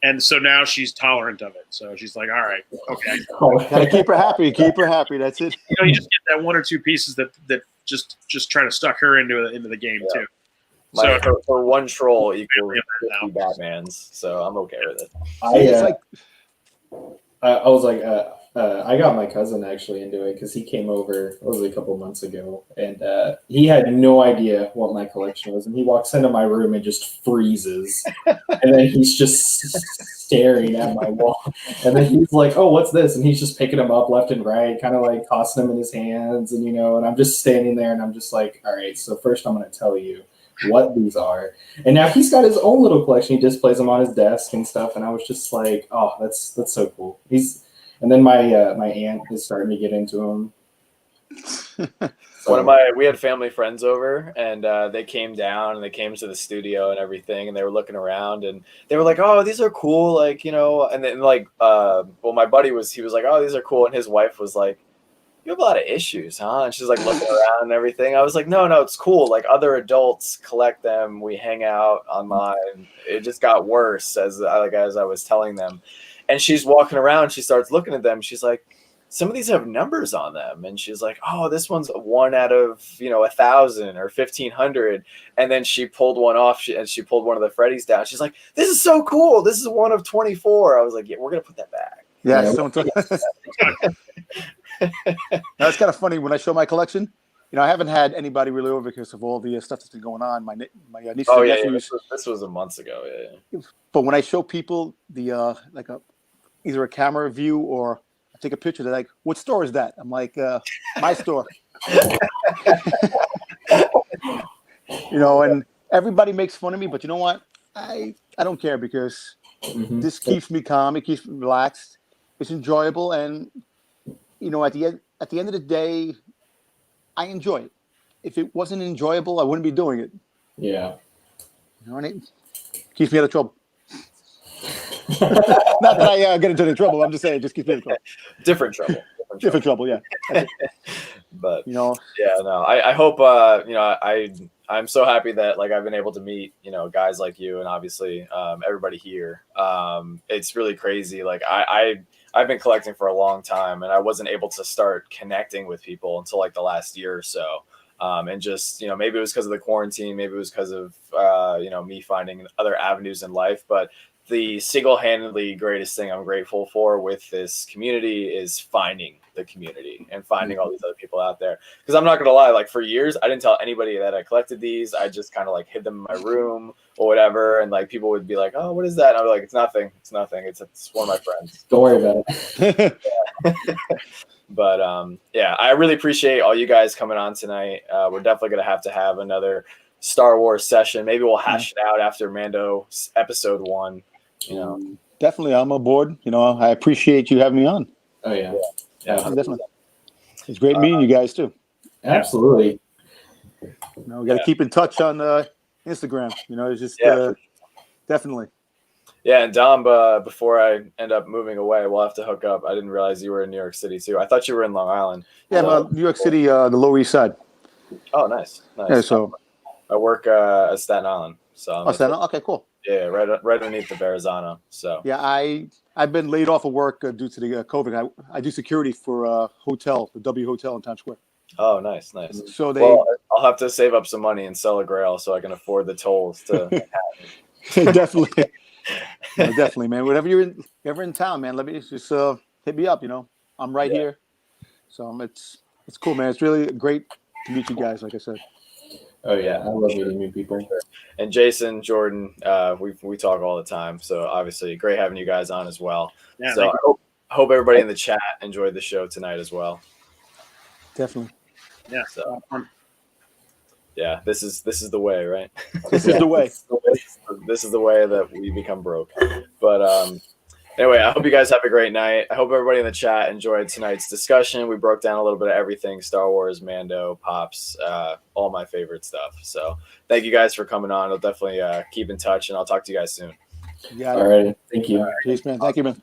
And so now she's tolerant of it. So she's like, "All right, okay." Gotta keep her happy. Keep her happy. That's it. You just get that one or two pieces that just try to suck her into the game too. So for one troll equals 50 Batmans, so I'm okay with it. I was like, I got my cousin actually into it because he came over, it was a couple months ago, and he had no idea what my collection was, and he walks into my room and just freezes, and then he's just staring at my wall, and then he's like, "Oh, what's this?" And he's just picking them up left and right, kind of like tossing them in his hands, and and I'm just standing there, and I'm just like, "All right, so first I'm going to tell you what these are." And now he's got his own little collection. He displays them on his desk and stuff, and I was just like, "Oh, that's so cool." And then my aunt is starting to get into them. We had family friends over, and they came down and they came to the studio and everything, and they were looking around and they were like, "Oh, these are cool," like, and then like, my buddy he was like, "Oh, these are cool," and his wife was like, "You have a lot of issues, huh?" And she's like looking around and everything. I was like, no, it's cool. Like, other adults collect them. We hang out online. It just got worse as I was telling them. And she's walking around. She starts looking at them. She's like, some of these have numbers on them. And she's like, oh, this one's 1 out of 1,000 or 1,500. And then she pulled one off. She pulled one of the Freddies down. She's like, this is so cool. This is 1 of 24. I was like, yeah, we're gonna put that back. Yeah, That's kind of funny when I show my collection. I haven't had anybody really over because of all the stuff that's been going on. My nieces and nephews. This was a months ago. Yeah. But when I show people the either a camera view or I take a picture, they're like, "What store is that?" I'm like, "My store." And everybody makes fun of me, but you know what? I don't care because this keeps me calm. It keeps me relaxed. It's enjoyable, and at the end of the day, I enjoy it. If it wasn't enjoyable, I wouldn't be doing it. Yeah. And it keeps me out of trouble. Not that I get into any trouble. I'm just saying it just keeps me out of trouble. Different trouble. Different trouble, yeah. But yeah, no. I hope I'm so happy that I've been able to meet guys like you and obviously everybody here. It's really crazy. I've been collecting for a long time, and I wasn't able to start connecting with people until the last year or so. And just, maybe it was because of the quarantine, maybe it was because of, me finding other avenues in life. But the single-handedly greatest thing I'm grateful for with this community is finding the community and finding all these other people out there. Because I'm not going to lie, for years, I didn't tell anybody that I collected these. I just kind of hid them in my room or whatever. And people would be like, oh, what is that? And I'd be like, it's nothing. It's nothing. It's one of my friends. Don't worry about it. But I really appreciate all you guys coming on tonight. We're definitely going to have another Star Wars session. Maybe we'll hash it out after Mando episode 1. Definitely, I'm aboard. I appreciate you having me on. Oh yeah. Yeah, definitely. It's great meeting you guys too. Absolutely. We got to keep in touch on Instagram. It's just definitely. Yeah, and Dom, before I end up moving away, we'll have to hook up. I didn't realize you were in New York City too. I thought you were in Long Island. Yeah, New York City, the Lower East Side. Oh, nice. Yeah, so I work at Staten Island. So Staten Island. Okay, cool. Yeah, right underneath the Verrazano. So yeah, I've been laid off of work due to the COVID. I do security for a hotel, the W Hotel in Times Square. Oh, nice. So I'll have to save up some money and sell a Grail so I can afford the tolls to Definitely. Definitely, man. Whenever you're ever in town, man, let me just hit me up. I'm right here. So it's cool, man. It's really great to meet you guys. Like I said. Oh yeah, I love meeting new people. And Jason, Jordan, we talk all the time. So obviously, great having you guys on as well. Yeah, so I hope everybody in the chat enjoyed the show tonight as well. Definitely. Yeah. So. Yeah, this is the way, right? This is the way. This is the way that we become broke. But anyway, I hope you guys have a great night. I hope everybody in the chat enjoyed tonight's discussion. We broke down a little bit of everything: Star Wars, Mando, Pops, all my favorite stuff. So thank you guys for coming on. I'll definitely keep in touch, and I'll talk to you guys soon. All right. Thank you. Peace, man. Thank you, man.